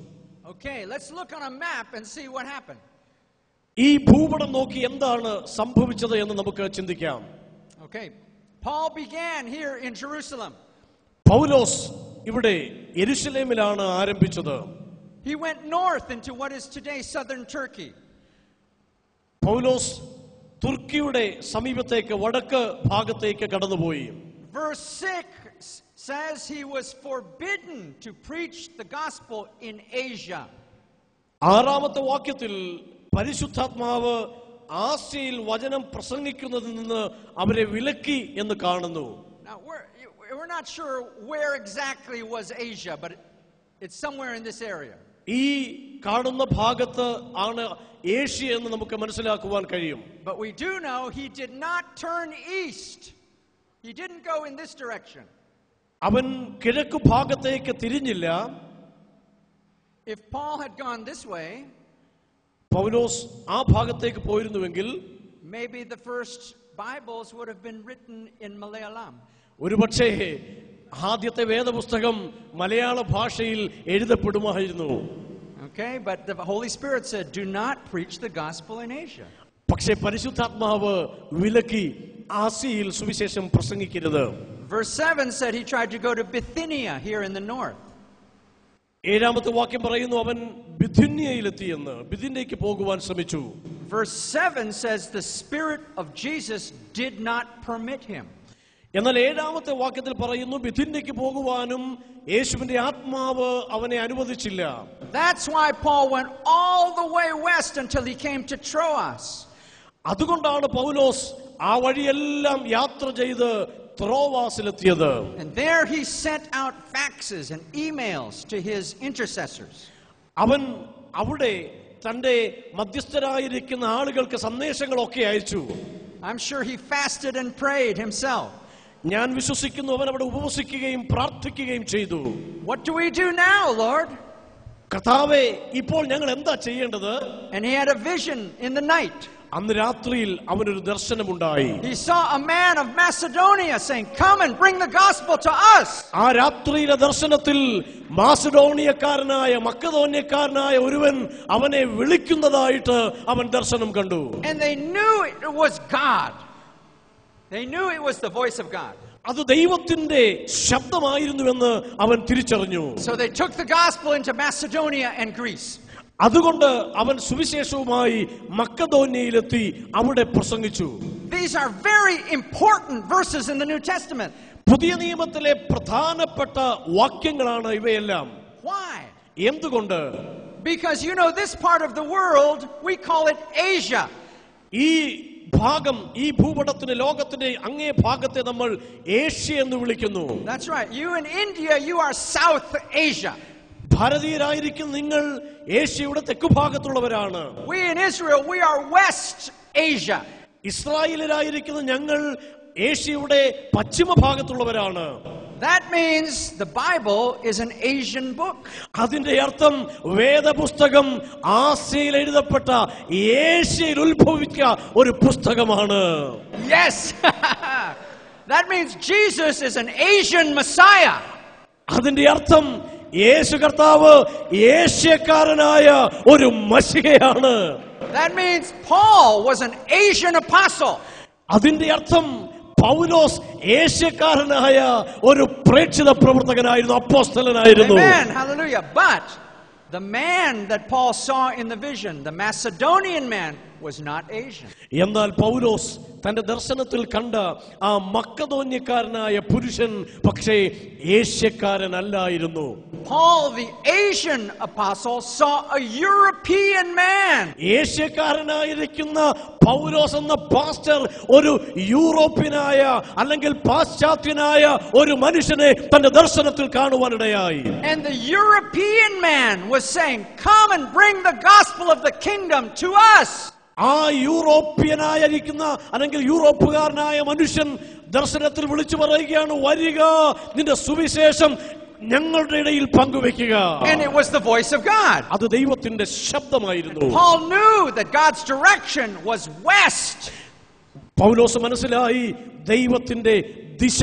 ഈ ഭൂപടം നോക്കി എന്താണ് സംഭവിച്ചത് എന്ന് നമുക്ക് ചിന്തിക്കാം.
Paul began here in Jerusalem.
പൗലോസ് ഇവിടെ യെരുശലേമിലാണ് ആരംഭിച്ചത്.
He went north into what is today southern Turkey.
പൗലോസ് തുർക്കിയുടെ സമീപത്തേക്ക് വടക്ക് ഭാഗത്തേക്ക് കടന്നുപോയി.
Verse 6 says he was forbidden to preach the gospel in Asia.
6-ാമത്തെ വാക്യത്തിൽ പരിശുദ്ധാത്മാവ് ആസിയയിൽ വചനം പ്രസംഗിക്കുന്നതിൽ നിന്ന് അവരെ വിലക്കി എന്ന് കാണുന്നു.
Now we're not sure where exactly was Asia, but it's somewhere in this area.
ഈ കാണുന്ന ഭാഗത്ത് ആണ് ഏഷ്യ എന്ന് നമുക്ക് മനസ്സിലാക്കുവാൻ കഴിയും.
But we do know he did not turn east. He didn't go in this direction.
അവൻ കിഴക്ക് ഭാഗത്തേക്ക് തിരിഞ്ഞില്ല.
If Paul had gone this way,
പൗലോസ് ആ ഭാഗത്തേക്ക് പോയിരുന്നുവെങ്കിൽ
maybe the first Bibles would have been written in Malayalam.
ഒരുപക്ഷേ ആദ്യത്തെ വേദപുസ്തകം മലയാള ഭാഷയിൽ എഴുതപ്പെടുമായിരുന്നു.
Okay, but the Holy Spirit said, do not preach the gospel in Asia.
പക്ഷേ പരിശുദ്ധാത്മാവ് വിലക്കി ആസിയയിൽ സുവിശേഷം പ്രസംഗിക്കരുത്.
Verse 7 said he tried to go to Bithynia here in the north.
7-ാമത്തെ വാക്യം പറയുന്നു അവൻ ബിഥിന്യയിലെത്തിയെന്ന്, ബിഥിന്യയ്ക്ക് പോകുവാൻ ശ്രമിച്ചു.
Verse 7 says the Spirit of Jesus did not permit him.
എന്നാൽ 7-ാമത്തെ വാക്യത്തിൽ പറയുന്നു ബിഥിന്യയ്ക്ക് പോകുവാനും യേശുവിന്റെ ആത്മാവ് അവനെ അനുവദിച്ചില്ല.
That's why Paul went all the way west until he came to Troas.
അതുകൊണ്ടാണ് പൗലോസ് ആ വഴിയെല്ലാം യാത്ര ചെയ്ത് ത്രോവാസിലെത്തിയത്.
And there he sent out faxes and emails to his intercessors.
അവൻ അവിടെ തന്റെ മധ്യസ്ഥരായിരിക്കുന്ന ആളുകൾക്ക് സന്ദേശങ്ങളൊക്കെ അയച്ചു.
I'm sure he fasted and prayed himself.
ഞാൻ വിശ്വസിക്കുന്നു അവൻ അവിടെ ഉപവസിക്കുകയും പ്രാർത്ഥിക്കുകയും ചെയ്തു.
What do we do now, Lord?
കർത്താവേ, ഇപ്പോൾ ഞങ്ങൾ എന്താ ചെയ്യേണ്ടത്?
And he had a vision in the night.
അന്ന് രാത്രിയിൽ അവനൊരു ദർശനമുണ്ടായി.
He saw a man of Macedonia saying, "Come and bring the gospel to us."
ആ രാത്രിയിലെ ദർശനത്തിൽ മാസിഡോണിയക്കാരനായ മക്കദോന്യക്കാരനായ ഒരുവൻ അവനെ വിളിക്കുന്നതായിട്ട് അവൻ ദർശനം കണ്ടു.
And they knew it was God. They knew it was the voice of God.
അത് ദൈവത്തിന്റെ ശബ്ദമായിരുന്നുവെന്ന് അവൻ തിരിച്ചറിഞ്ഞു.
So they took the gospel into Macedonia and Greece.
അതുകൊണ്ട് അവൻ സുവിശേഷവുമായി മക്കദോന്യയിലെത്തി അവിടെ പ്രസംഗിച്ചു.
These are very important verses in the New Testament.
പുതിയ നിയമത്തിലെ പ്രധാനപ്പെട്ട വാക്യങ്ങളാണ് ഇവയെല്ലാം.
Why?
എന്തുകൊണ്ട്?
Because you know this part of the world we call it Asia.
ഈ ഭാഗം, ഈ ഭൂപടത്തിന്റെ ലോകത്തിന്റെ അങ്ങേ ഭാഗത്തെ നമ്മൾ ഏഷ്യ എന്ന് വിളിക്കുന്നു.
That's right. You in India, you are South Asia.
ഭാരതീയരായിരിക്കുന്ന നിങ്ങൾ ഏഷ്യയുടെ തെക്കുഭാഗത്തുള്ളവരാണ്.
We in Israel, we are West Asia.
ഇസ്രായേലിലായിരിക്കുന്ന ഞങ്ങൾ ഏഷ്യയുടെ പശ്ചിമ ഭാഗത്തുള്ളവരാണ്.
That means the Bible is an Asian book.
അതിന്റെ അർത്ഥം വേദപുസ്തകം ആസിയയിൽ എഴുതപ്പെട്ട ഏഷ്യയിൽ ഉത്ഭവിച്ച ഒരു പുസ്തകമാണ്.
Yes. That means Jesus is an Asian Messiah.
അതിന്റെ അർത്ഥം യേശു കർത്താവ് ഏഷ്യക്കാരനായ ഒരു മശിഹയാണ്.
That means Paul was an Asian apostle.
അതിന്റെ അർത്ഥം പൗലോസ് ഏഷ്യക്കാരനായ ഒരു പ്രേക്ഷിത പ്രവർത്തകനായിരുന്നു, അപ്പോസ്തലനായിരുന്നു.
Amen. Hallelujah. But the man that Paul saw in the vision, the Macedonian man, was not Asian.
എന്നാൽ പൗലോസ് തന്റെ ദർശനത്തിൽ കണ്ട ആ മക്കദോന്യക്കാരനായ പുരുഷൻ പക്ഷേ ഏഷ്യക്കാരനല്ലായിരുന്നു.
Paul, the Asian apostle, saw a European man.
ഏഷ്യക്കാരനായിരിക്കുന്ന പൗലോസ് എന്ന പാസ്റ്റർ ഒരു യൂറോപ്യനായ അല്ലെങ്കിൽ പാശ്ചാത്യനായ ഒരു മനുഷ്യനെ തന്റെ ദർശനത്തിൽ കാണുവാനിടയായി.
And the European man was saying, "Come and bring the gospel of the kingdom to us."
ആ യൂറോപ്യനായിരിക്കുന്ന അല്ലെങ്കിൽ യൂറോപ്പുകാരനായ മനുഷ്യൻ ദർശനത്തിൽ വിളിച്ചു പറയുകയാണ്, വരിക, നിന്റെ സുവിശേഷം ഞങ്ങളുടെ ഇടയിൽ പങ്കുവെക്കുക.
And it was the voice of God.
അത് ദൈവത്തിന്റെ ശബ്ദമായിരുന്നു.
Paul knew that God's direction was west.
പൗലോസ് മനസ്സിലായി ദൈവത്തിന്റെ ദിശ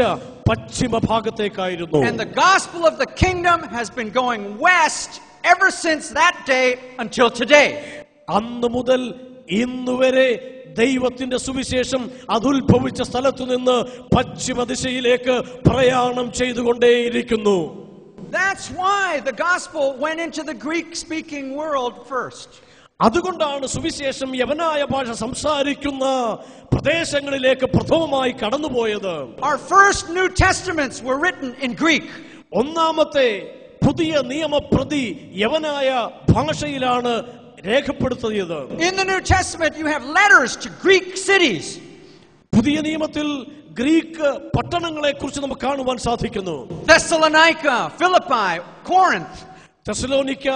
പശ്ചിമ ഭാഗത്തേക്കായിരുന്നു.
And the gospel of the kingdom has been going west ever since that day until today.
അന്ന് മുതൽ ഇന്നുവരെ ദൈവത്തിന്റെ സുവിശേഷം അതുത്ഭവിച്ച സ്ഥലത്തു നിന്ന് പശ്ചിമ ദിശയിലേക്ക് പ്രയാണം ചെയ്തുകൊണ്ടേയിരിക്കുന്നു.
That's why the gospel went into the Greek-speaking world first.
അതുകൊണ്ടാണ് സുവിശേഷം യവനായ ഭാഷ സംസാരിക്കുന്ന പ്രദേശങ്ങളിലേക്ക് പ്രഥമമായി കടന്നുപോയത്.
Our first New Testaments were written in Greek.
ഒന്നാമത്തെ പുതിയ നിയമപ്രതി യവനായ ഭാഷയിലാണ് രേഖപ്പെടുത്തിയത്.
In the New Testament you have letters to Greek cities.
പുതിയ നിയമത്തിൽ ഗ്രീക്ക് പട്ടണങ്ങളെ കുറിച്ച് നമുക്ക് കാണുവാൻ സാധിക്കുന്നു.
Thessalonica, Philippi, Corinth.
തെസലോനിക്ക,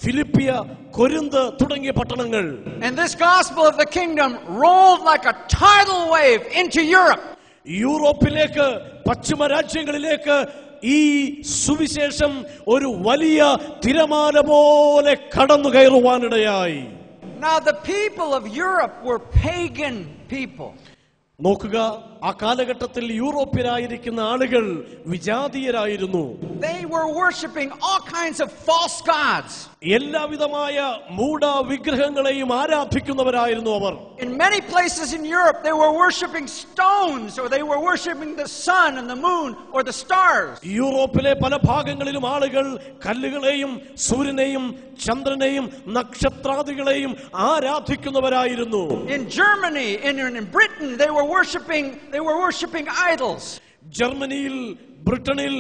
ഫിലിപ്പിയ, കൊരിന്ത് തുടങ്ങിയ പട്ടണങ്ങൾ.
And this gospel of the kingdom rolled like a tidal wave into Europe.
യൂറോപ്പിലേക്ക്, പശ്ചിമ രാജ്യങ്ങളിലേക്ക് ഈ സുവിശേഷം ഒരു വലിയ തിരമാല പോലെ കടന്നു കയറുവാനിടയായി.
Now the people of Europe were pagan people.
നോക്കുക, ആ കാലഘട്ടത്തിൽ യൂറോപ്യരായിരിക്കുന്ന ആളുകൾ വിജാതീയരായിരുന്നു.
They were worshiping all kinds of false gods.
എല്ലാവിധമായ മൂഢ വിഗ്രഹങ്ങളെയും ആരാധിക്കുന്നവരായിരുന്നു അവർ.
In many places in Europe they were worshiping stones, or they were worshiping the sun and the moon or the stars.
യൂറോപ്പിലെ പല ഭാഗങ്ങളിലും ആളുകൾ കല്ലുകളെയും സൂര്യനെയും ചന്ദ്രനെയും നക്ഷത്രാദികളെയും ആരാധിക്കുന്നവരായിരുന്നു.
In Germany, in Britain they were worshiping idols.
ജർമ്മനിയിൽ, ബ്രിട്ടനിൽ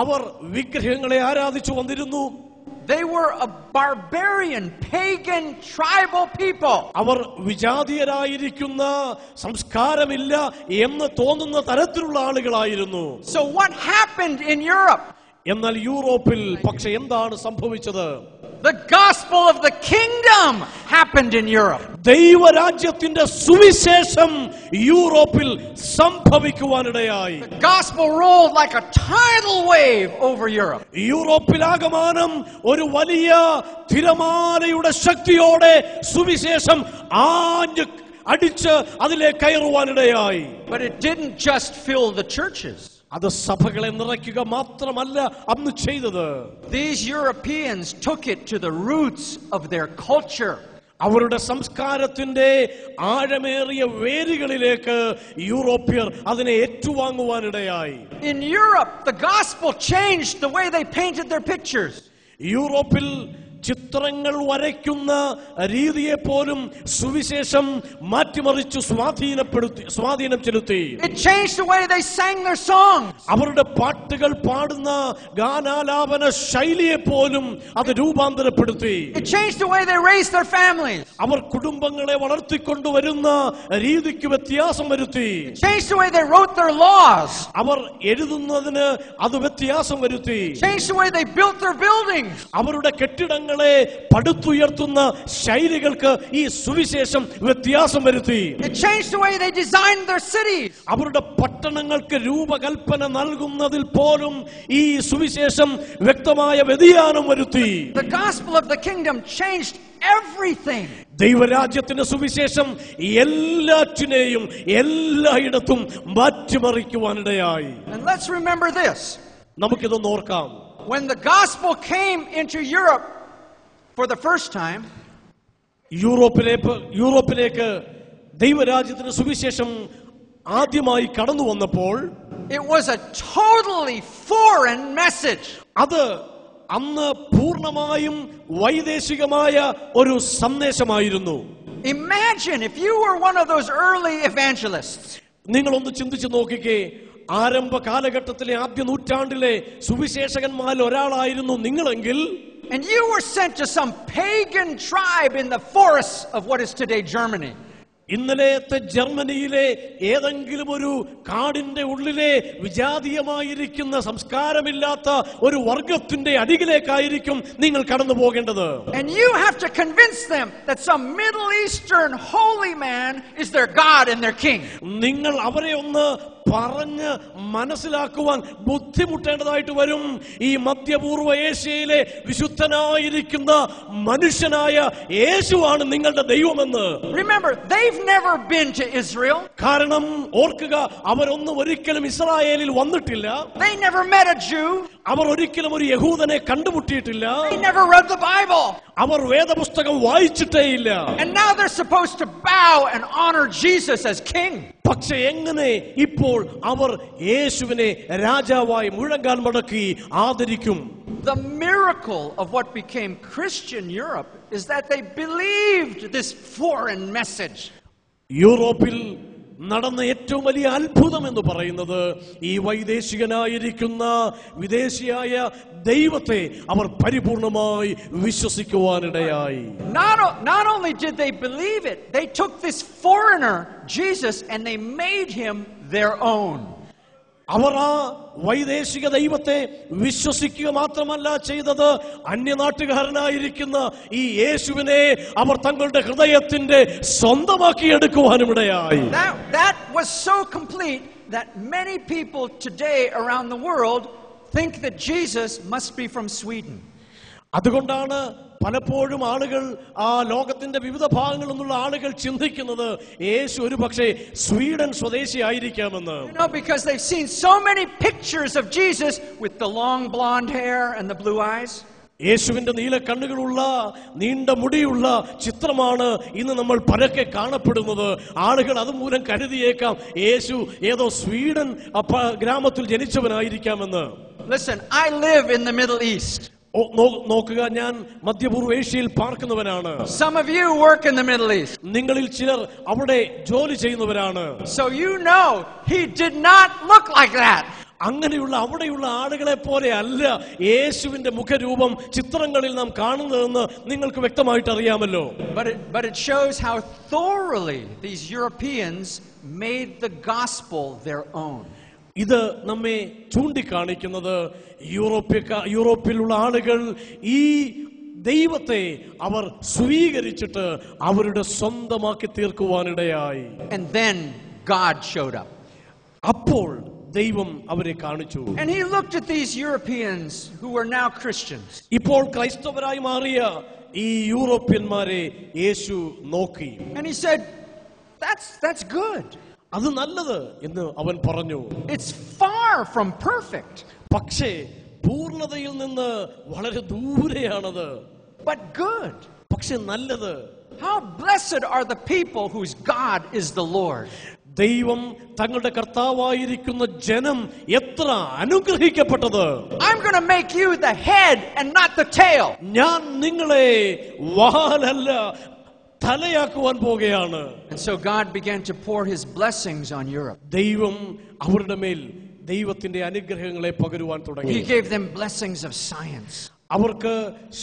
അവർ വിഗ്രഹങ്ങളെ ആരാധിച്ചു വന്നിരുന്നു.
They were a barbarian, pagan, tribal people.
അവർ വിജാതീയരായിരിക്കുന്ന, സംസ്കാരമില്ല എന്ന് തോന്നുന്ന തരത്തിലുള്ള ആളുകളായിരുന്നു.
So what happened in Europe?
എന്നാൽ യൂറോപ്പിൽ പക്ഷെ എന്താണ് സംഭവിച്ചത്?
The gospel of the kingdom happened in Europe.
ദൈവരാജ്യത്തിന്റെ സുവിശേഷം യൂറോപ്പിൽ സംഭവിക്കുവാനിടയായി.
The gospel rolled like a tidal wave over Europe.
യൂറോപ്പിലാകമാനം ഒരു വലിയ തിരമാലയുടെ ശക്തിയോടെ സുവിശേഷം ആഞ്ഞ് അടിച്ച് അതിലേക്ക് കയറുവാനിടയായി.
But it didn't just fill the churches.
അത് സഭകളെ നിറയ്ക്കുക മാത്രമല്ല അന്ന് ചെയ്തത്.
These Europeans took it to the roots of their culture.
അവരുടെ സംസ്കാരത്തിന്റെ ആഴമേറിയ വേരുകളിലേക്ക് യൂറോപ്യർ അതിനെ ഏറ്റുവാങ്ങുവാനിടയായി.
In Europe, the gospel changed the way they painted their pictures.
യൂറോപ്പിൽ ചിത്രങ്ങൾ വരയ്ക്കുന്ന രീതിയെ പോലും സുവിശേഷം മാറ്റിമറിച്ചു സ്വാധീനം ചെലുത്തി.
It changed the way they sang their songs.
അവരുടെ പാട്ടുകൾ പാടുന്ന ഗാനാലാപന ശൈലിയെ പോലും അത് രൂപാന്തരപ്പെടുത്തി.
It changed the way they raised their families.
അവർ കുടുംബങ്ങളെ വളർത്തിക്കൊണ്ടുവരുന്ന രീതിക്ക് വ്യത്യാസം വരുത്തി.
It changed the way they wrote their laws.
അവർ എഴുതുന്നതിന് അത് വ്യത്യാസം വരുത്തി.
It changed the way they built their buildings.
അവരുടെ കെട്ടിടങ്ങളെ പടുത്തുയർത്തുന്ന ശൈലികൾക്ക് ഈ സുവിശേഷം വ്യത്യാസം വരുത്തി.
It changed the way they designed their cities.
അവരുടെ പട്ടണങ്ങൾക്ക് രൂപകൽപ്പന നൽകുന്നതിൽ പോലും ഈ സുവിശേഷം വ്യക്തമായ വ്യതിയാനം വരുത്തി.
The gospel of the kingdom changed everything.
ദൈവരാജ്യത്തിന്റെ സുവിശേഷം എല്ലാറ്റിനെയും എല്ലായിടത്തും മാറ്റിമറിക്കുവാനിടയായി.
And let's remember this.
നമുക്കിതൊന്ന് ഓർക്കാം.
When the gospel came into Europe for the first time,
യൂറോപ്പിലേക്ക് ദൈവരാജ്യത്തിന്റെ സുവിശേഷം ആദ്യമായി കടന്നു വന്നപ്പോൾ
it was a totally foreign message.
അത് അന്ന് പൂർണ്ണമായും വൈദേശികമായ ഒരു സന്ദേശമായിരുന്നു.
Imagine if you were one of those early evangelists.
നിങ്ങളൊന്ന് ചിന്തിച്ചു നോക്കിക്കേ, ആരംഭ കാലഘട്ടത്തിലെ ആദ്യ നൂറ്റാണ്ടിലെ സുവിശേഷകന്മാരിൽ ഒരാളായിരുന്നു നിങ്ങളെങ്കിൽ,
and you were sent to some pagan tribe in the forests of what is today Germany.
ഇന്നലത്തെ ജർമ്മനിയിലെ ഏതെങ്കിലും ഒരു കാടിന്റെ ഉള്ളിലെ വിജാതീയമായിരിക്കുന്ന സംസ്കാരമില്ലാത്ത ഒരു വർഗത്തിന്റെ അരികിലേക്കായിരിക്കും നിങ്ങൾ കടന്നു പോകേണ്ടത്.
And you have to convince them that some Middle Eastern holy man is their God and their king.
നിങ്ങൾ അവരെ ഒന്ന് പറഞ്ഞ് മനസ്സിലാക്കുവാൻ ബുദ്ധിമുട്ടേണ്ടതായിട്ട് വരും. ഈ മധ്യപൂർവ്വ ഏഷ്യയിലെ വിശുദ്ധനായിരിക്കുന്ന മനുഷ്യനായ യേശുവാണ് നിങ്ങളുടെ ദൈവമെന്ന്.
Remember, they've never been to Israel.
കാരണം ഓർക്കുക, അവരൊന്നും ഒരിക്കലും ഇസ്രായേലിൽ വന്നിട്ടില്ല.
They never met a Jew.
അവർ ഒരിക്കലും ഒരു യഹൂദനെ കണ്ടുമുട്ടിയിട്ടില്ല.
They never read the Bible.
അവർ വേദപുസ്തകം വായിച്ചിട്ടേയില്ല.
And now they're supposed to bow and honor Jesus as king.
പക്ഷെ എങ്ങനെ ഇപ്പോൾ അവർ യേശുവിനെ രാജാവായി മുഴങ്കാൽ മടക്കി ആദരിക്കും?
The miracle of what became Christian Europe is that they believed this foreign message.
യൂറോപ്പിൽ നടന്ന ഏറ്റവും വലിയ അത്ഭുതം എന്ന് പറയുന്നത് ഈ വൈദേശികനായിരിക്കുന്ന വിദേശിയായ ദൈവത്തെ അവർ പരിപൂർണമായി വിശ്വസിക്കുവാനിടയായി.
Not only did they believe it, they took this foreigner Jesus and they made him their own.
അവർ ആ വൈദേശിക ദൈവത്തെ വിശ്വസിക്കുക മാത്രമല്ല ചെയ്തത്, അന്യനാട്ടുകാരനായിരിക്കുന്ന ഈ യേശുവിനെ അവർ തങ്ങളുടെ ഹൃദയത്തിന്റെ സ്വന്തമാക്കിയെടുക്കുവാനുമിടയായി.
That was so complete that many people today around the world think that Jesus must be from Sweden.
അതുകൊണ്ടാണ് പലപ്പോഴും ആളുകൾ ആ ലോകത്തിന്റെ വിവിധ ഭാഗങ്ങളിൽ നിന്നുള്ള ആളുകൾ ചിന്തിക്കുന്നത് യേശു ഒരു പക്ഷേ സ്വീഡൻ സ്വദേശി ആയിരിക്കാമെന്ന്.
Because they've seen so many pictures of Jesus with the long blonde hair and the blue eyes.
യേശുവിന്റെ നീല കണ്ണുകളുള്ള നീണ്ട മുടിയുള്ള ചിത്രമാണ് ഇന്ന് നമ്മൾ പരക്കെ കാണപ്പെടുന്നത്. ആളുകൾ അതുമൂലം കരുതിയേക്കാം യേശു ഏതോ സ്വീഡൻ ഗ്രാമത്തിൽ ജനിച്ചവനായിരിക്കാമെന്ന്.
Listen, I live in the Middle East.
നോക്കുക, ഞാൻ മധ്യപൂർവ്വ ഏഷ്യയിൽ പാർക്കുന്നവനാണ്.
Some of you work in the Middle East.
നിങ്ങളിൽ ചിലർ അവിടെ ജോലി ചെയ്യുന്നവരാണ്.
So you know he did not look like that.
അങ്ങനെയുള്ള അവിടെയുള്ള ആളുകളെ പോലെ അല്ല യേശുവിന്റെ മുഖരൂപം ചിത്രങ്ങളിൽ നാം കാണുന്നതെന്ന് നിങ്ങൾക്ക് വ്യക്തമായിട്ട് അറിയാമല്ലോ.
But it shows how thoroughly these Europeans made the gospel their own.
ഇത് നമ്മെ ചൂണ്ടിക്കാണിക്കുന്നത് യൂറോപ്പിലുള്ള ആളുകൾ ഈ ദൈവത്തെ അവർ സ്വീകരിച്ചിട്ട് അവരുടെ സ്വന്തമാക്കി തീർക്കുവാനിടയായി.
And then God showed up.
അപ്പോൾ ദൈവം അവരെ കാണിച്ചു.
And he looked at these Europeans who were now Christians.
ഇപ്പോൾ ക്രൈസ്തവരായി മാറിയ ഈ യൂറോപ്യന്മാരെ യേശു നോക്കി.
And he said, that's good.
അത് നല്ലത് എന്ന് അവൻ പറഞ്ഞു.
It's far from perfect.
പക്ഷേ പൂർണ്ണതയിൽ നിന്ന് വളരെ ദൂരെയാണത്.
But good.
പക്ഷെ നല്ലത്.
How blessed are the people whose God is the Lord.
ദൈവം തങ്ങളുടെ കർത്താവായിരിക്കുന്ന ജനം എത്ര അനുഗ്രഹിക്കപ്പെട്ടത്.
I'm going to make you the head and not the tail.
ഞാൻ നിങ്ങളെ വാലല്ല തലയാക്കുവാൻ പോകുകയാണ്.
And so God began to pour his blessings on Europe.
ദൈവം അവരുടെ മേൽ ദൈവത്തിന്റെ അനുഗ്രഹങ്ങളെ പകരുവാൻ തുടങ്ങി.
He gave them blessings of science.
അവർക്ക്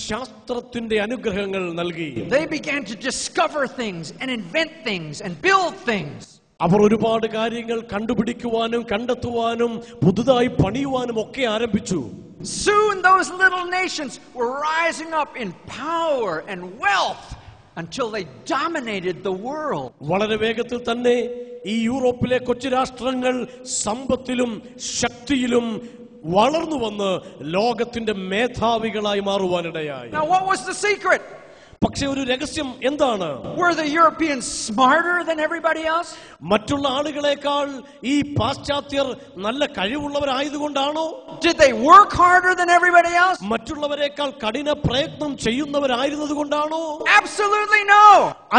ശാസ്ത്രത്തിന്റെ അനുഗ്രഹങ്ങൾ നൽകി.
They began to discover things and invent things and build things.
അവർ ഒരുപാട് കാര്യങ്ങൾ കണ്ടുപിടിക്കുവാനും കണ്ടെത്തുവാനും പുതുതായി പണിയുവാനും ഒക്കെ ആരംഭിച്ചു.
Soon those little nations were rising up in power and wealth until they dominated the world.
വളരെ വേഗത്തിൽ തന്നെ ഈ യൂറോപ്പിലെ കൊച്ചു രാഷ്ട്രങ്ങൾ സമ്പത്തിലും ശക്തിയിലും വളർന്നു വന്ന് ലോകത്തിന്റെ മേധാവികളായി മാറുവാനിടയായി.
Now what was the secret?
പക്ഷേ ഒരു രഹസ്യം എന്താണ്?
Were the Europeans smarter than everybody else?
മറ്റുള്ള ആളുകളെക്കാൾ ഈ പാശ്ചാത്യർ നല്ല കഴിവുള്ളവരായതുകൊണ്ടാണോ?
Did they work harder than everybody else?
മറ്റുള്ളവരെക്കാൾ കഠിന പ്രയത്നം ചെയ്യുന്നവരായിരുന്നതുകൊണ്ടാണോ?
Absolutely no.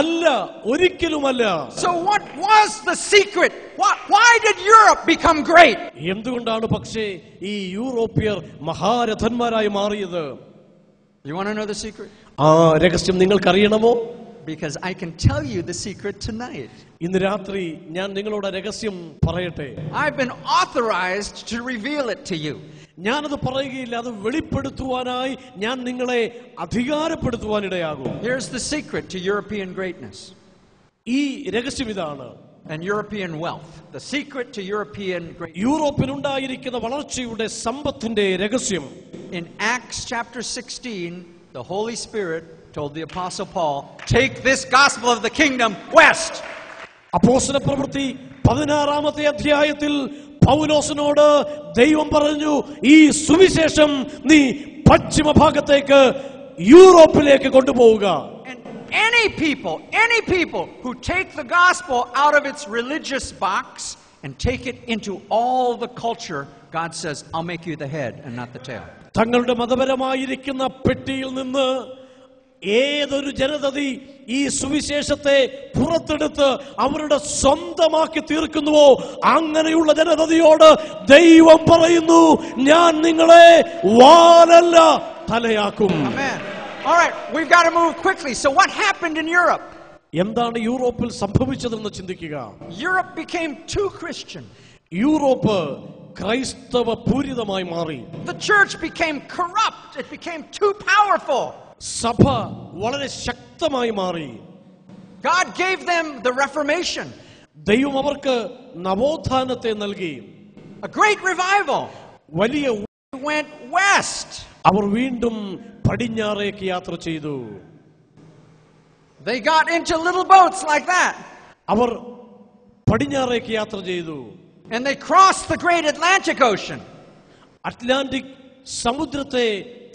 അല്ല, ഒരിക്കലുമല്ല.
So what was the secret? Why did Europe become great?
എന്തുകൊണ്ടാണ് പക്ഷേ ഈ യൂറോപ്യർ മഹാരഥന്മാരായി മാറിയത്?
You want to know the secret?
ആ രഹസ്യം നിങ്ങൾക്കറിയണമോ?
Because I can tell you the secret tonight.
ഇന്ന് രാത്രി ഞാൻ നിങ്ങളോട് രഹസ്യം പറയട്ടെ.
I've been authorized to reveal it to you.
ഞാനത് പറയുകയില്ല, അത് വെളിപ്പെടുത്തുവാനായി ഞാൻ നിങ്ങളെ അധികാരപ്പെടുത്തുവാനിടയാകും.
Here's the secret to European greatness.
ഈ രഹസ്യം ഇതാണ്.
And European wealth. The secret to European greatness.
യൂറോപ്പിലുണ്ടായിരിക്കുന്ന വളർച്ചയുടെ സമ്പത്തിന്റെ രഹസ്യം.
In Acts chapter 16, the Holy Spirit told the Apostle Paul, take this gospel of the kingdom west.
അപ്പോസ്തലപ്രവൃത്തി 16-ാമത്തെ അധ്യായത്തിൽ പൗലോസിനോട് ദൈവം പറഞ്ഞു, ഈ സുവിശേഷം നീ പശ്ചിമ ഭാഗത്തേക്ക് യൂറോപ്പിലേക്ക് കൊണ്ടുപോവുക.
Any people who take the gospel out of its religious box and take it into all the culture, God says, I'll make you the head and not the tail.
തങ്ങളുടെ മതപരമായിരിക്കുന്ന പെട്ടിയിൽ നിന്ന് ഏതൊരു ജനതതി ഈ സുവിശേഷത്തെ പുറത്തെടുത്ത് അവരുടെ സ്വന്തമാക്കി തീർക്കുന്നുവോ അങ്ങനെയുള്ള ജനതയോട് ദൈവം പറയുന്നു, ഞാൻ നിങ്ങളെ വാലല്ല തലയാക്കും.
Amen. All right, we've got to move quickly. So what happened in Europe?
എന്താണ് യൂറോപ്പിൽ സംഭവിച്ചതെന്ന് ചിന്തിക്കുക.
Europe became too Christian.
Europe ക്രൈസ്തവ പൂരിതമായി മാറി.
The church became corrupt. It became too powerful.
സഭ വളരെ ശക്തമായി മാറി.
God gave them the Reformation.
ദൈവം അവർക്ക് നവോത്ഥാനത്തെ നൽകി.
A great revival.
വലിയ
Went west.
അവർ വീണ്ടും പടിഞ്ഞാറേക്ക് യാത്ര ചെയ്തു.
They got into little boats like that.
അവർ പടിഞ്ഞാറേക്ക് യാത്ര ചെയ്തു.
And they crossed the great Atlantic Ocean.
Atlantic സമുദ്രത്തെ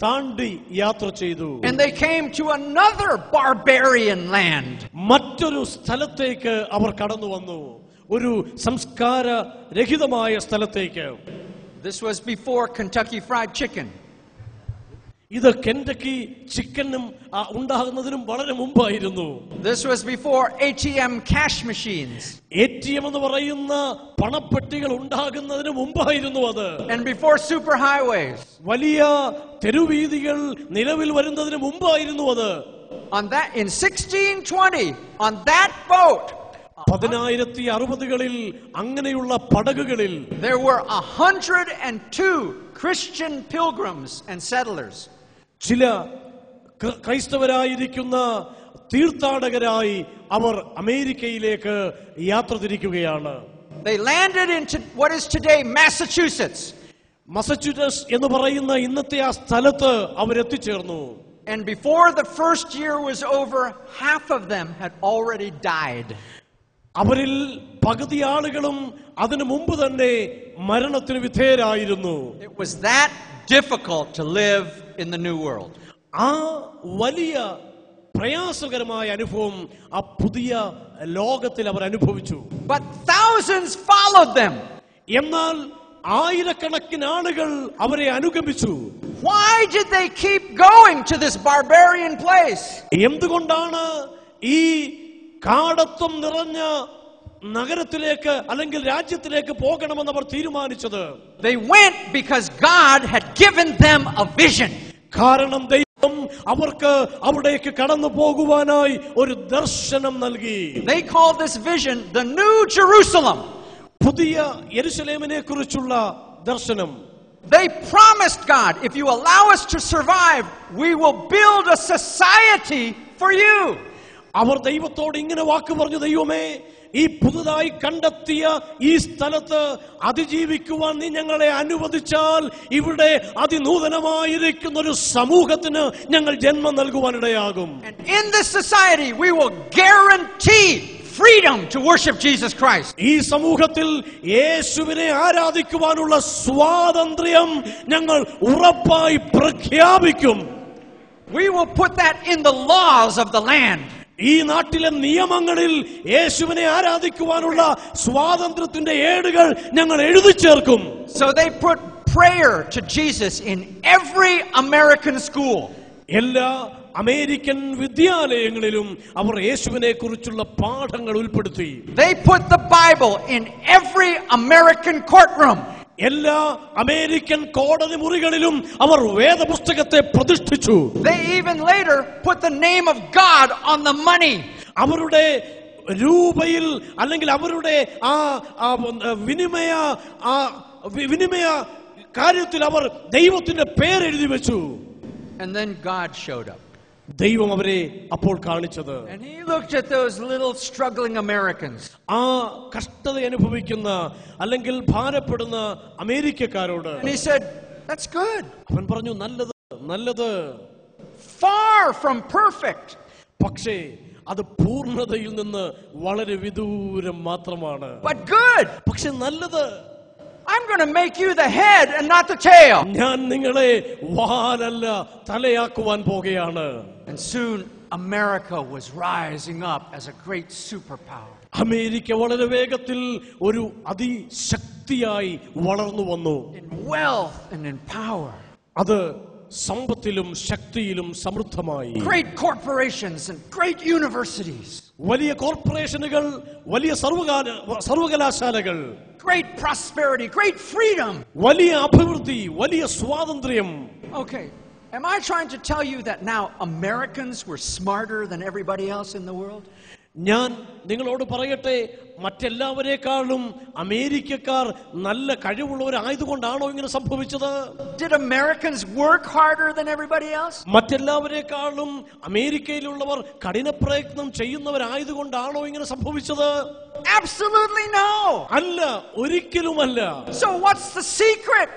താണ്ടി യാത്ര ചെയ്തു.
And they came to another barbarian land.
മറ്റൊരു സ്ഥലത്തേക്ക് അവർ കടന്നു വന്നു, ഒരു സംസ്കാര രഹിതമായ സ്ഥലത്തേക്ക്.
This was before Kentucky Fried Chicken.
ഇത് കെൻറ്റക്കി ചിക്കനും ഉണ്ടാകുന്നതിനും വളരെ മുമ്പായിരുന്നു.
This was before ATM cash machines.
ATM എന്ന് പറയുന്ന പണപ്പെട്ടികൾ ഉണ്ടാകുന്നതിന് മുമ്പായിരുന്നു അത്.
And before superhighways.
വലിയ തെരുവീഥികൾ നിലവിൽ വരുന്നതിന് മുമ്പായിരുന്നു അത്.
On that in 1620 on that boat
1960കളിൽ അങ്ങനെയുള്ള പടകുകളിൽ
there were 102 Christian pilgrims and settlers.
ചില ക്രൈസ്തവരായിരിക്കുന്ന തീർത്ഥാടകരായി അവർ അമേരിക്കയിലേക്ക് യാത്ര തിരിക്കുകയാണ്.
They landed in what is today Massachusetts.
മസച്യൂസെറ്റ്സ് എന്ന് പറയുന്ന ഇന്നത്തെ ആ സ്ഥലത്ത് അവരെത്തിച്ചേർന്നു.
And before the first year was over, half of them had already died.
അവരിൽ പകുതി ആളുകളും അതിനു മുമ്പ് തന്നെ മരണത്തിന് വിധേയരായിരുന്നു.
It was that difficult to live in the new world.
ആ വലിയ പ്രയാസകരമായ അനുഭവം ആ പുതിയ ലോകത്തിൽ അവർ അനുഭവിച്ചു.
But thousands followed them.
എന്നാൽ ആയിരക്കണക്കിന് ആളുകൾ അവരെ അനുഗമിച്ചു.
Why did they keep going to this barbarian place?
എന്തുകൊണ്ടാണ് ഈ കാടത്വം നിറഞ്ഞ നഗരത്തിലേക്ക് അല്ലെങ്കിൽ രാജ്യത്തിലേക്ക് പോകണമെന്ന് അവർ തീരുമാനിച്ചത്.
They went because God had given them a vision.
കാരണം ദൈവം അവർക്ക് അവിടേക്ക് കടന്നു പോകുവാനായി ഒരു ദർശനം നൽകി.
They called this vision the New Jerusalem.
പുതിയ യെരുശലേമിനെ കുറിച്ചുള്ള ദർശനം.
They promised God, if you allow us to survive, we will build a society for you.
അവർ ദൈവത്തോട് ഇങ്ങനെ വാക്ക് പറഞ്ഞു, ദൈവമേ, ഈ പുതുതായി കണ്ടെത്തിയ ഈ സ്ഥലത്ത് അതിജീവിക്കുവാൻ നീ ഞങ്ങളെ അനുവദിച്ചാൽ ഇവിടെ അതിനൂതനമായിരിക്കുന്ന ഒരു സമൂഹത്തിന് ഞങ്ങൾ ജന്മം നൽകുവാനിടയാകും.
And in this society we will guarantee freedom to worship Jesus Christ.
ഈ സമൂഹത്തിൽ യേശുവിനെ ആരാധിക്കുവാനുള്ള സ്വാതന്ത്ര്യം ഞങ്ങൾ ഉറപ്പായി പ്രഖ്യാപിക്കും.
We will put that in the laws of the land.
ഈ നാട്ടിലെ നിയമങ്ങളിൽ യേശുവിനെ ആരാധിക്കുവാനുള്ള സ്വാതന്ത്ര്യത്തിന്റെ ഏടുകൾ ഞങ്ങൾ എഴുതി ചേർക്കും.
So they put prayer to Jesus in every American school.
എല്ലാ അമേരിക്കൻ വിദ്യാലയങ്ങളിലും അവർ യേശുവിനെ കുറിച്ചുള്ള പാഠങ്ങൾ ഉൾപ്പെടുത്തി.
They put the Bible in every American courtroom.
എല്ലാ അമേരിക്കൻ കോടതി മുറികളിലും അവർ വേദപുസ്തകത്തെ പ്രതിഷ്ഠിച്ചു.
They even later put the name of God on the money.
അവരുടെ രൂപയിൽ അല്ലെങ്കിൽ അവരുടെ ആ വിനിമയ കാര്യത്തിൽ അവർ ദൈവത്തിന്റെ പേരെഴുതി വെച്ചു.
And then God showed up.
ദൈവം അവരെ അപ്പോൾ കാണിച്ചത്.
And he looked at those little struggling Americans.
ആ കഷ്ടത അനുഭവിക്കുന്ന അല്ലെങ്കിൽ ഭാരപ്പെടുന്ന അമേരിക്കക്കാരോട്
And he said, that's good.
അവൻ പറഞ്ഞു, നല്ലത് നല്ലത്.
Far from perfect.
പക്ഷേ അത് പൂർണ്ണതയിൽ നിന്ന് വളരെ വിദൂരം മാത്രമാണ്.
But good.
പക്ഷെ നല്ലത്.
I'm going to make you the head and not the tail.
ഞാൻ നിങ്ങളെ വാലല്ല തലയാക്കുവാൻ പോകുകയാണ്.
And soon America was rising up as a great superpower.
America വളരെ വേഗത്തിൽ ഒരു അതിശക്തിയായി വളർന്നു വന്നു.
In wealth and in power.
അത് സമ്പത്തിലും ശക്തിയിലും സമൃദ്ധമായി.
Great corporations and great universities.
വലിയ കോർപ്പറേഷനുകൾ, വലിയ സർവകലാശാലകൾ.
Great prosperity, great freedom.
വലിയ അഭിവൃദ്ധി, വലിയ സ്വാതന്ത്ര്യം.
Okay, am I trying to tell you that now Americans were smarter than everybody else in the world?
ഞാൻ നിങ്ങളോട് പറയട്ടെ, മറ്റെല്ലാവരെക്കാളും അമേരിക്കക്കാർ നല്ല കഴിവുള്ളവരായതുകൊണ്ടാണോ ഇങ്ങനെ സംഭവിച്ചത്?
Did Americans work harder than everybody else?
മറ്റെല്ലാവരെക്കാളും അമേരിക്കയിലുള്ളവർ കഠിനപ്രയത്നം ചെയ്യുന്നവരായതുകൊണ്ടാണോ ഇങ്ങനെ സംഭവിച്ചത്?
Absolutely no.
അല്ല, ഒരിക്കലുമല്ല.
So what's the secret?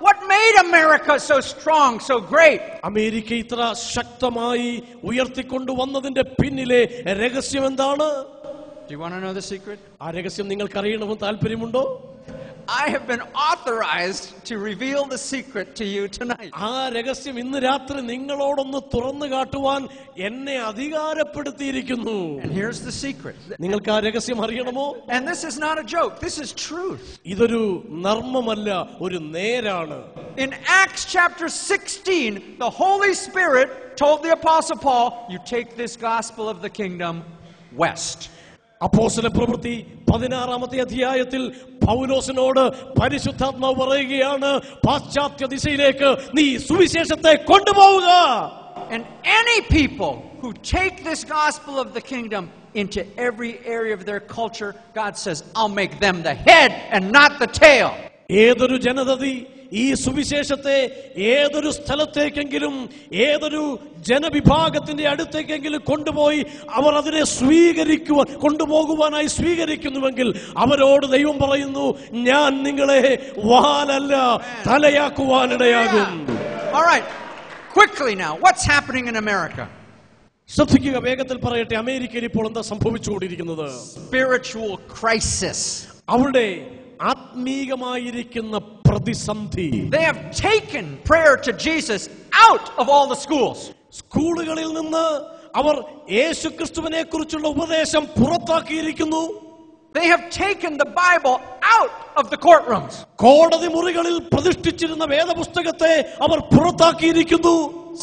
What made America so strong, so great?
America ഇത്ര ശക്തമായി ഉയർത്തിക്കൊണ്ടുവന്നതിന്റെ പിന്നിലെ രഹസ്യം എന്താണ്?
Do you want to know the secret?
ആ രഹസ്യം നിങ്ങൾക്ക് അറിയണമെന്ന് താല്പര്യമുണ്ടോ?
I have been authorized to reveal the secret to you tonight.
ആ രഹസ്യം ഇന്ന് രാത്രി നിങ്ങളോടൊന്ന് തുറന്നു കാട്ടുവാൻ എന്നെ അധികാരപ്പെടുത്തിയിരിക്കുന്നു.
And here's the secret.
നിങ്ങൾക്ക് ആ രഹസ്യം അറിയണമോ?
And this is not a joke. This is truth.
ഇതൊരു നർമ്മമല്ല, ഒരു നേരാണ്.
In Acts chapter 16, the Holy Spirit told the Apostle Paul, you take this gospel of the kingdom west.
അപ്പോസ്തല പ്രവൃത്തി 16-ാമത്തെ അധ്യായത്തിൽ പൗലോസിനോട് പരിശുദ്ധാത്മാവ് പറയുകയാണ്, പാശ്ചാത്യ ദിശയിലേക്ക് നീ സുവിശേഷത്തെ കൊണ്ടുപോവുക.
And any people who take this gospel of the kingdom into every area of their culture, God says, I'll make them the head and not the tail.
ഏതൊരു ജനതതി ഈ സുവിശേഷത്തെ ഏതൊരു സ്ഥലത്തേക്കെങ്കിലും ഏതൊരു ജനവിഭാഗത്തിന്റെ അടുത്തേക്കെങ്കിലും കൊണ്ടുപോയി അവർ അതിനെ കൊണ്ടുപോകുവാനായി സ്വീകരിക്കുന്നുവെങ്കിൽ അവരോട് ദൈവം പറയുന്നു, ഞാൻ നിങ്ങളെ വാലല്ല തലയാക്കുവാനിടയാകും.
All right, quickly now, what's happening in America?
ശ്രദ്ധിക്കുക, വേഗത്തിൽ പറയട്ടെ, അമേരിക്കയിൽ ഇപ്പോൾ എന്താ സംഭവിച്ചുകൊണ്ടിരിക്കുന്നത്?
Spiritual crisis.
അവിടെ ആത്മീകമായിരിക്കുന്ന പ്രതിസന്ധി.
They have taken prayer to Jesus out of all the schools.
സ്കൂളുകളിൽ നിന്ന് അവർ യേശുക്രിസ്തുവിനെ കുറിച്ചുള്ള ഉപദേശം പുറത്താക്കിയിരിക്കുന്നു.
They have taken the Bible out of the courtrooms.
കോടതി മുറികളിൽ പ്രതിഷ്ഠിച്ചിരുന്ന വേദപുസ്തകത്തെ അവർ പുറത്താക്കിയിരിക്കുന്നു.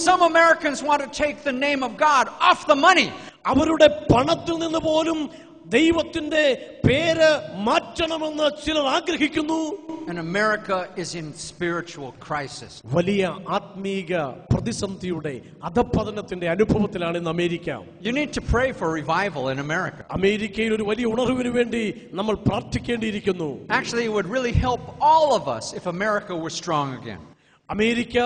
Some Americans want to take the name of God off the money.
അവരുടെ പണത്തിൽ നിന്ന് പോലും ദൈവത്തിന്റെ പേര് മാറ്റണമെന്ന് ചിലർ ആഗ്രഹിക്കുന്നു.
And America is in spiritual crisis.
വലിയ ആത്മീക പ്രതിസന്ധിയുടെ അധപതനത്തിന്റെ അനുഭവത്തിലാണ് ഇന്ന് America.
You need to pray for revival in America.
അമേരിക്കയിൽ ഒരു വലിയ ഉണർവിന് വേണ്ടി നമ്മൾ പ്രാർത്ഥിക്കേണ്ടിയിരിക്കുന്നു.
Actually, it would really help all of us if America were strong again.
America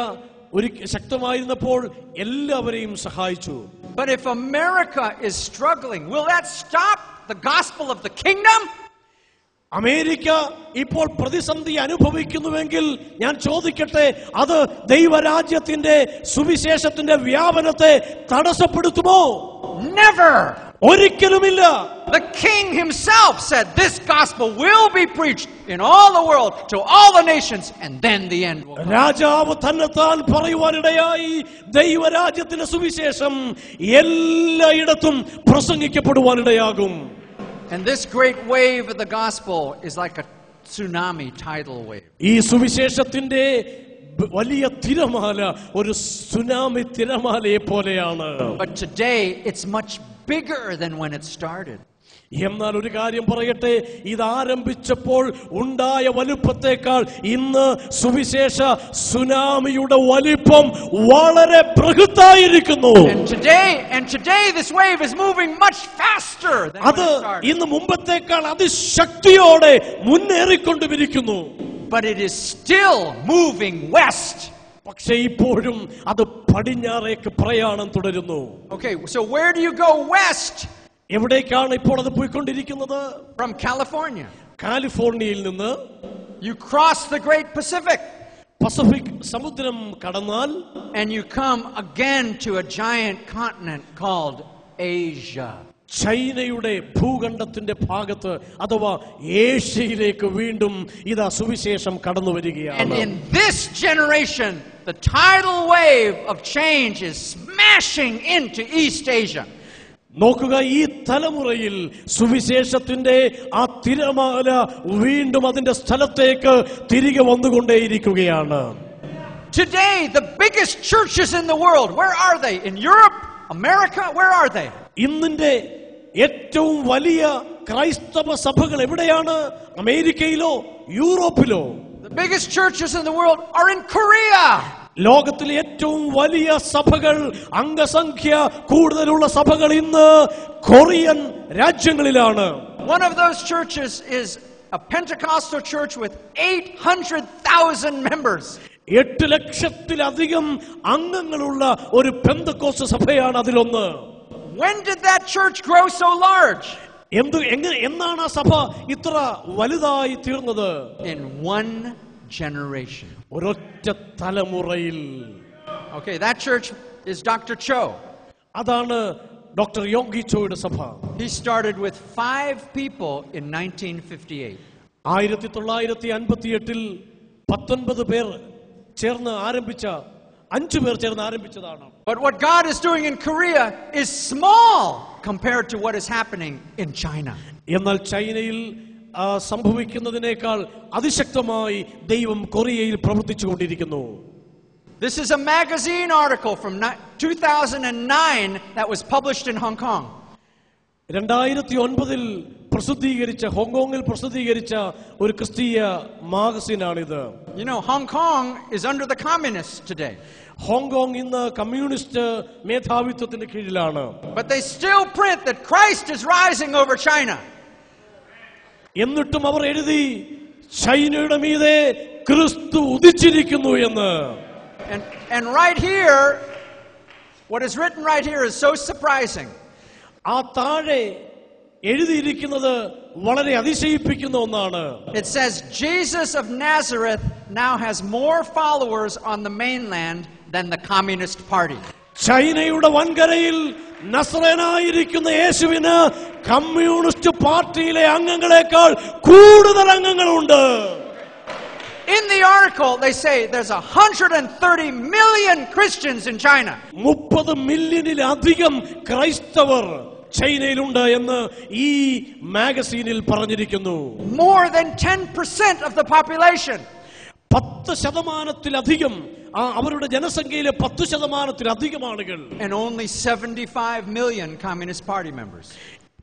ഒരു ശക്തമായിരുന്നപ്പോൾ എല്ലാവരെയും സഹായിച്ചു.
But if America is struggling, will that stop the gospel of the kingdom?
America ഇപ്പോൾ പ്രതിസന്ധി അനുഭവിക്കുന്നുവെങ്കിൽ ഞാൻ ചോദിക്കട്ടെ, അത് ദൈവരാജ്യത്തിന്റെ സുവിശേഷത്തിന്റെ വ്യാപനത്തെ തടസ്സപ്പെടുത്തുമോ?
Never.
ഒരിക്കലുമില്ല.
The king himself said this gospel will be preached in all the world to all the nations and then the end will come.
രാജാവ് തന്നെത്താൻ പറയുവാനിടയായി ദൈവരാജ്യത്തിന്റെ സുവിശേഷം എല്ലായിടത്തും പ്രസംഗിക്കപ്പെടുവാനിടയാകും.
And this great wave of the gospel is like a tsunami tidal wave.
ഈ സുവിശേഷത്തിന്റെ വലിയ തിരമാല ഒരു സുനാമി തിരമാലയെ പോലെയാണ്.
But today it's much bigger than when it started.
എന്നാൽ ഒരു കാര്യം പറയട്ടെ, ഇത് ആരംഭിച്ചപ്പോൾ ഉണ്ടായ വലുപ്പത്തേക്കാൾ ഇന്ന് സുവിശേഷ സുനാമിയുടെ വലിപ്പം വളരെ ബൃഹത്തായിരിക്കുന്നു.
And today this wave is moving much faster than when
അത്
it started.
ഇന്ന് മുമ്പത്തേക്കാൾ അതിശക്തിയോടെ മുന്നേറിക്കൊണ്ടിരിക്കുന്നു.
But it is still moving west.
പക്ഷേ ഇപ്പോഴും അത് പടിഞ്ഞാറേക്ക് പ്രയാണം തുടരുന്നു.
Okay, so where do you go west?
എവിടേക്കാണ് ഇപ്പോൾ അത് പോയിക്കൊണ്ടിരിക്കുന്നത്?
From California.
കാലിഫോർണിയയിൽ നിന്ന്
You cross the Great Pacific.
Pacific സമുദ്രം കടന്നാൽ
And you come again to a giant continent called Asia.
ചൈനയുടെ ഭൂഖണ്ഡത്തിന്റെ ഭാഗത്ത് അഥവാ ഏഷ്യയിലേക്ക് വീണ്ടും ഇതാ സുവിശേഷം കടന്നു
And
വരികയാണ്.
in this generation, the tidal wave of change is smashing into East Asia.
നോക്കുക, ഈ തലമുറയിൽ സുവിശേഷത്തിന്റെ ആ തിരമാല വീണ്ടും അതിന്റെ സ്ഥലത്തേക്ക് തിരികെ വന്നുകൊണ്ടേയിരിക്കുകയാണ്.
Today, the biggest churches in the world, where are they? In Europe? America? Where are they?
ഇന്നിന്റെ ഏറ്റവും വലിയ ക്രൈസ്തവ സഭകൾ എവിടെയാണ്? അമേരിക്കയിലോ യൂറോപ്പിലോ?
The biggest churches in the world are in Korea.
ലോകത്തിലെ ഏറ്റവും വലിയ സഭകൾ, അംഗസംഖ്യ കൂടുതലുള്ള സഭകൾ ഇന്ന് കൊറിയൻ രാജ്യങ്ങളിലാണ്.
One of those churches is a Pentecostal church with 800,000 members.
8 ലക്ഷത്തിലധികം അംഗങ്ങളുള്ള ഒരു പെന്തക്കോസ്ത് സഭയാണ് അതിലൊന്ന്.
When did that church grow so large?
എന്നാണ് ആ സഭ ഇത്ര വലുതായി തീർന്നത്?
In one generation.
ഒരൊറ്റ തലമുറയിൽ.
Okay, that church is Dr. Cho.
അതാണ് ഡോക്ടർ യോഗി ചോയുടെ സഭ.
He started with 5 people in 1958.
1958 19 പേർ ചേർന്ന് ആരംഭിച്ച 5 പേർ ചേർന്ന് ആരംഭിച്ചതാണ്.
But what God is doing in Korea is small compared to what is happening in China.
എന്നാൽ ചൈനയിൽ സംഭവിക്കുന്നതിനേക്കാൾ അതിശക്തമായി ദൈവം കൊറിയയിൽ പ്രവർത്തിച്ചുകൊണ്ടിരിക്കുന്നു.
This is a magazine article from 2009 that was published in Hong Kong.
2009 പ്രസിദ്ധീകരിച്ച ഹോങ്കോങ്ങിൽ പ്രസിദ്ധീകരിച്ച ഒരു ക്രിസ്തീയ മാഗസിനാണിത്.
You know, Hong Kong is under the communists today.
Hong Kong ഇന്ന് കമ്മ്യൂണിസ്റ്റ് മേധാവിത്വത്തിന്റെ കീഴിലാണ്.
But they still print that Christ is rising over China.
എന്നിട്ടും അവർ എഴുതി ചൈനയുടെ മീതെ ക്രിസ്തു ഉദിച്ചിരിക്കുന്നു എന്ന്.
And right here, what is written right here is so surprising.
ആ താഴെ എഴുതിയിരിക്കുന്നത് വളരെ അതിശയിപ്പിക്കുന്ന ഒന്നാണ്.
It says Jesus of Nazareth now has more followers on the mainland than the Communist Party.
ചൈനയുടെ വൻകരയിൽ നസ്രേനായിരിക്കുന്ന യേശുവിന് കമ്മ്യൂണിസ്റ്റ് പാർട്ടിയിലെ അംഗങ്ങളെക്കാൾ കൂടുതൽ അംഗങ്ങളുണ്ട്.
In the article, they say there's 130 million Christians in China.
30 മില്യണിലധികം ക്രൈസ്തവർ ചൈനയിലുണ്ട് എന്ന് ഈ മാഗസീനിൽ പറഞ്ഞിരിക്കുന്നു.
More than 10% of the population.
10% അവരുടെ ജനസംഖ്യയിലെ 10% ആളുകൾ.
And only 75 million Communist Party members.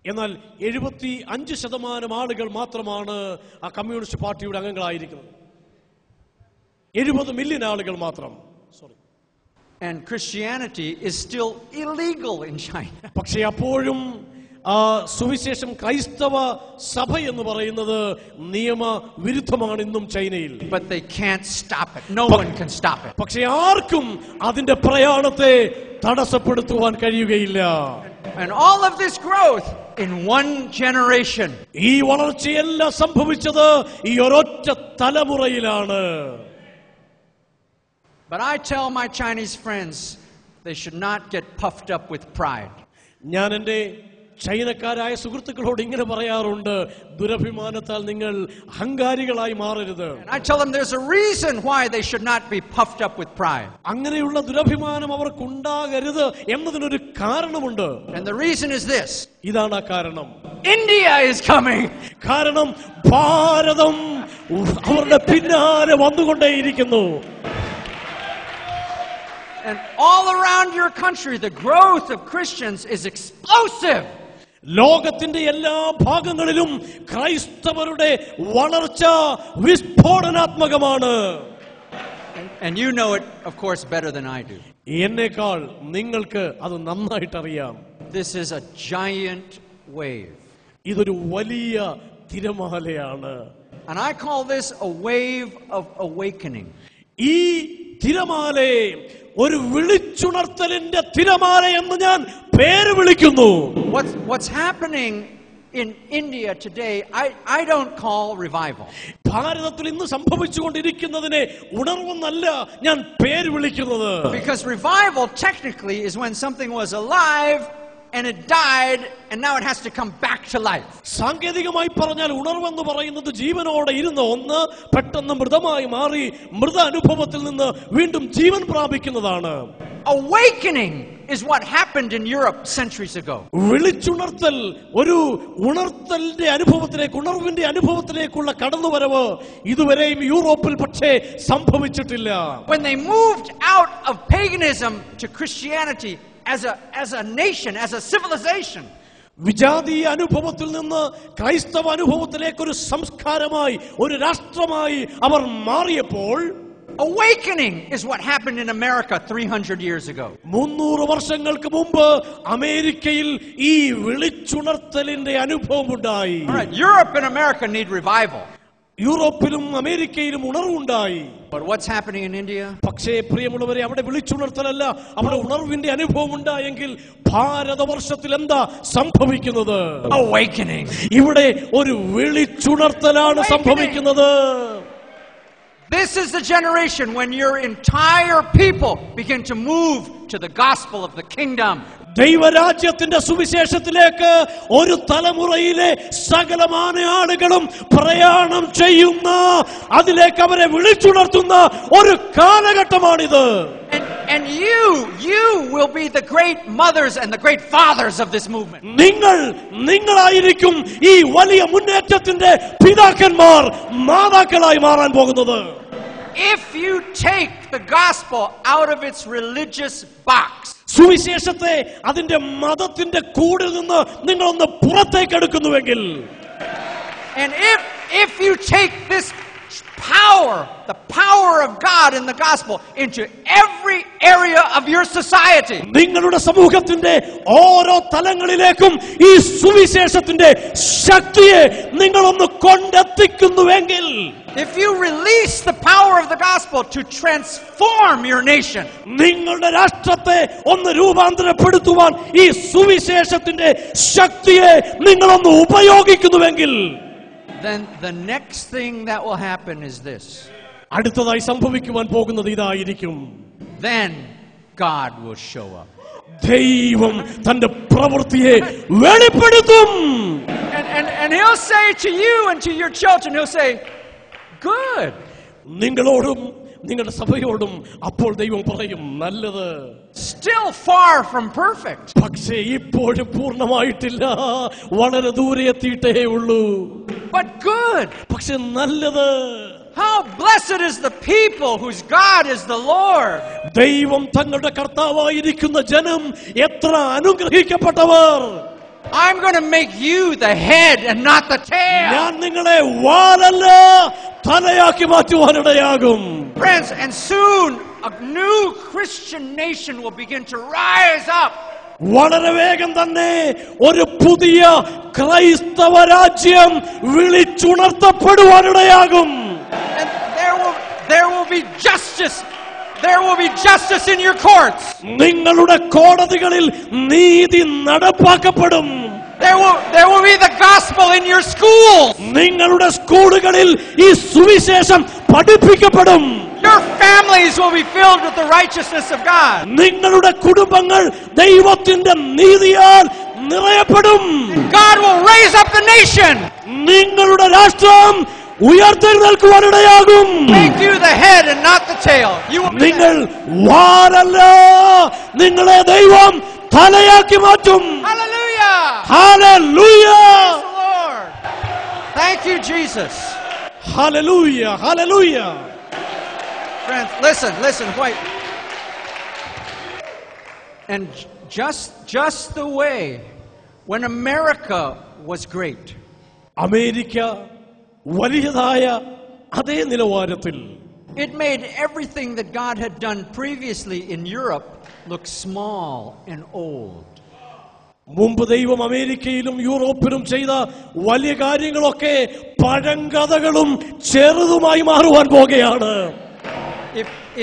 എന്നാൽ 75% ആളുകൾ മാത്രമാണ് ആ കമ്മ്യൂണിസ്റ്റ് പാർട്ടിയുടെ അംഗങ്ങളായിരിക്കുന്നത്. 70 മില്യൺ ആളുകൾ മാത്രം.
And Christianity is still illegal in China.
പക്ഷേ അപ്പോഴും സുവിശേഷം ക്രൈസ്തവ സഭ എന്ന് പറയുന്നത് നിയമവിരുദ്ധമാണ് ഇന്നും ചൈനയിൽ.
But they can't stop it. No one can stop it.
പക്ഷേ ആർക്കും അതിന്റെ പ്രയാണത്തെ തടസ്സപ്പെടുത്തുവാൻ കഴിയുകയില്ല.
And all of this growth in one generation.
ഈ വളർച്ചയെല്ലാം സംഭവിച്ചത് ഈ ഒരൊറ്റ തലമുറയിലാണ്.
But I tell my Chinese friends they should not get puffed up with pride.
ഞാൻ എൻ്റെ ചൈനക്കാരായ സുഹൃത്തുക്കളോട് ഇങ്ങനെ പറയാറുണ്ട്, ദുരഭിമാനത്താൽ നിങ്ങൾ അഹങ്കാരികളായി മാറരുത്.
I tell them there's a reason why they should not be puffed up with pride.
അങ്ങനെയുള്ള ദുരഭിമാനം അവർക്കുണ്ടാകരുത് എന്നതിനൊരു കാരണമുണ്ട്.
And the reason is this.
ഇതാണ് ആ കാരണം.
India is coming.
കാരണം ഭാരതം അവരുടെ പിന്നാലെ വന്നുകൊണ്ടേയിരിക്കുന്നു.
And all around your country the growth of Christians is explosive.
ലോകത്തിന്റെ എല്ലാ ഭാഗങ്ങളിലും ക്രൈസ്തവരുടെ വളർച്ച വിസ്ഫോടനാത്മകമാണ്.
And you know it of course better than I do.
എന്നേക്കാൾ നിങ്ങൾക്ക് അത് നന്നായിട്ട് അറിയാം.
This is a giant wave.
ഇതൊരു വലിയ തിരമാലയാണ്.
And I call this a wave of awakening.
ഈ തിരമാലയെ ഒരു വിളിച്ചുണർത്തലിന്റെ തിരമാല എന്ന് ഞാൻ പേര് വിളിക്കുന്നു.
What's happening in India today I don't call revival.
ഭാരതത്തിൽ ഇന്ന് സംഭവിച്ചുകൊണ്ടിരിക്കുന്നതിനെ ഉണർവെന്നല്ല ഞാൻ പേര് വിളിക്കുന്നത്.
Because revival technically is when something was alive and it died and now it has to come back to life.
സാങ്കേതികമായി പറഞ്ഞാൽ ഉണർവെന്ന് പറയുന്നത് ജീവനോടെ ഇരുന്ന ഒന്ന് പെട്ടെന്ന് മൃതമായി മാറി മൃത അനുഭവത്തിൽ നിന്ന് വീണ്ടും ജീവൻ പ്രാപിക്കുന്നതാണ്.
Awakening is what happened in Europe centuries ago.
വിളിച്ചുണർത്തൽ, ഒരു ഉണർത്തലിന്റെ അനുഭവത്തിലേക്ക്, ഉണർവിന്റെ അനുഭവത്തിലേക്കുള്ള കടന്നുവരവ് ഇതുവരെയും യൂറോപ്പിൽ പക്ഷേ സംഭവിച്ചിട്ടില്ല.
When they moved out of paganism to Christianity as a nation, as a civilization.
വിജാതീയ അനുഭവത്തിൽ നിന്ന് ക്രൈസ്തവ അനുഭവത്തിലേക്ക് ഒരു സംസ്കാരമായി, ഒരു രാഷ്ട്രമായി അവർ മാറിയപ്പോൾ
awakening is what happened in America 300 years ago.
300 വർഷങ്ങൾക്ക് മുമ്പ് അമേരിക്കയിൽ ഈ വിളിച്ചുണർത്തലിന്റെ അനുഭവം ഉണ്ടായി.
All right, Europe and America need revival.
യൂറോപ്പിലും അമേരിക്കയിലും ഉണർവുണ്ടായി.
But what's happening in India?
പക്ഷേ പ്രിയമുള്ളവരെ, അവിടെ വിളിച്ചുണർത്തലല്ല, അവിടെ ഉണർവിന്റെ അനുഭവം ഉണ്ടായെങ്കിൽ ഭാരതവർഷത്തിൽ എന്താ സംഭവിക്കുന്നത്?
Awakening.
ഇവിടെ ഒരു വിളിച്ചുണർത്തലാണ് സംഭവിക്കുന്നത്.
This is the generation when your entire people begin to move to the gospel of the kingdom.
ദൈവരാജ്യത്തിന്റെ സുവിശേഷത്തിലേക്ക് ഒരു തലമുറയിലെ സകലമാന ആളുകളും പ്രയാണം ചെയ്യുന്ന, അതിലേക്ക് അവരെ വിളിച്ചുണർത്തുന്ന ഒരു കാലഘട്ടമാണിത്.
And you will be the great mothers and the great fathers of this movement.
നിങ്ങളായിരിക്കും ഈ വലിയ മുന്നേറ്റത്തിന്റെ പിതാക്കന്മാർ, മാതാക്കളായി മാറാൻ പോകുന്നത്.
If you take the gospel out of its religious box,
സുവിശേഷത്തെ അതിന്റെ മതത്തിന്റെ കൂടിൽ നിന്ന് നിങ്ങളൊന്ന് പുറത്തേക്ക് എടുക്കുന്നുവെങ്കിൽ,
and if you take this power, the power of God in the gospel, into every area of your society,
നിങ്ങളുടെ സമൂഹത്തിന്റെ ഓരോ തലങ്ങളിലേക്കും ഈ സുവിശേഷത്തിന്റെ ശക്തിയെ നിങ്ങളൊന്ന് കൊണ്ടെത്തിക്കുന്നുവെങ്കിൽ,
if you release the power of the gospel to transform your nation,
നിങ്ങളുടെ രാഷ്ട്രത്തെ ഒന്ന് രൂപാന്തരപ്പെടുത്തുവാൻ ഈ സുവിശേഷത്തിന്റെ ശക്തിയെ നിങ്ങളൊന്ന് ഉപയോഗിക്കുന്നുവെങ്കിൽ,
then the next thing that will happen is this.
അടുത്തതായി സംഭവിക്കുവാൻ പോകുന്നത് ഇതായിരിക്കും.
Then God will show up.
ദൈവം തന്റെ പ്രവൃത്തിയെ വെളിപ്പെടുത്തും.
And he'll say to you and to your children, he'll say, good.
നിങ്ങളോടും നിങ്ങളുടെ സഭയോടും അപ്പോൾ ദൈവം പറയും, നല്ലത്.
Still far from perfect.
പക്ഷേ ഇപ്പോഴും പൂർണ്ണമായിട്ടില്ല, വളരെ ദൂരെ എത്തിയിട്ടേ ഉള്ളൂ.
But good.
പക്ഷെ നല്ലത്.
How blessed is the people whose God is the Lord.
ദൈവം തങ്ങളുടെ കർത്താവായിരിക്കുന്ന ജനം എത്ര അനുഗ്രഹിക്കപ്പെട്ടവർ.
I'm going to make you the head and not the tail.
ഞാൻ നിങ്ങളെ വാലല്ല തലയാക്കി മാറ്റുവാനിടയാകും.
Friends, and soon a new Christian nation will begin to rise up.
വളരെ വേഗം തന്നെ ഒരു പുതിയ ക്രൈസ്തവ രാജ്യം വിളിച്ചുണർത്തപ്പെടുവാനിടയാകും.
And there will be justice. There will be justice in your courts.
നിങ്ങളുടെ കോടതികളിൽ നീതി നടപ്പാക്കപ്പെടും.
There will be the gospel in your schools.
നിങ്ങളുടെ സ്കൂളുകളിൽ ഈ സുവിശേഷം പഠിപ്പിക്കപ്പെടും.
Your families will be filled with the righteousness of God.
നിങ്ങളുടെ കുടുംബങ്ങൾ ദൈവത്തിന്റെ നീതിയാൽ നിറയപ്പെടും.
God will raise up the nation.
നിങ്ങളുടെ രാഷ്ട്രം ഉയർത്തെഴുന്നേൽക്കുവാനിടയാകും.
Make you the head and not the tail. You will be
നിങ്ങൾ വാലല്ല, നിങ്ങളെ ദൈവം തലയാക്കി മാറ്റും.
Hallelujah.
Hallelujah.
Praise the Lord. Thank you, Jesus.
Hallelujah. Hallelujah.
Friends, listen, wait. And just the way when America was great.
America വലിയതായ അതേ നിലവാരത്തിൽ
It made everything that God had done previously in Europe look small and old.
മുമ്പ് ദൈവം അമേരിക്കയിലും യൂറോപ്പിലും ചെയ്ത വലിയ കാര്യങ്ങളൊക്കെ പഴങ്കഥകളും ചെറുതുമായി മാറുവാൻ പോകുകയാണ്.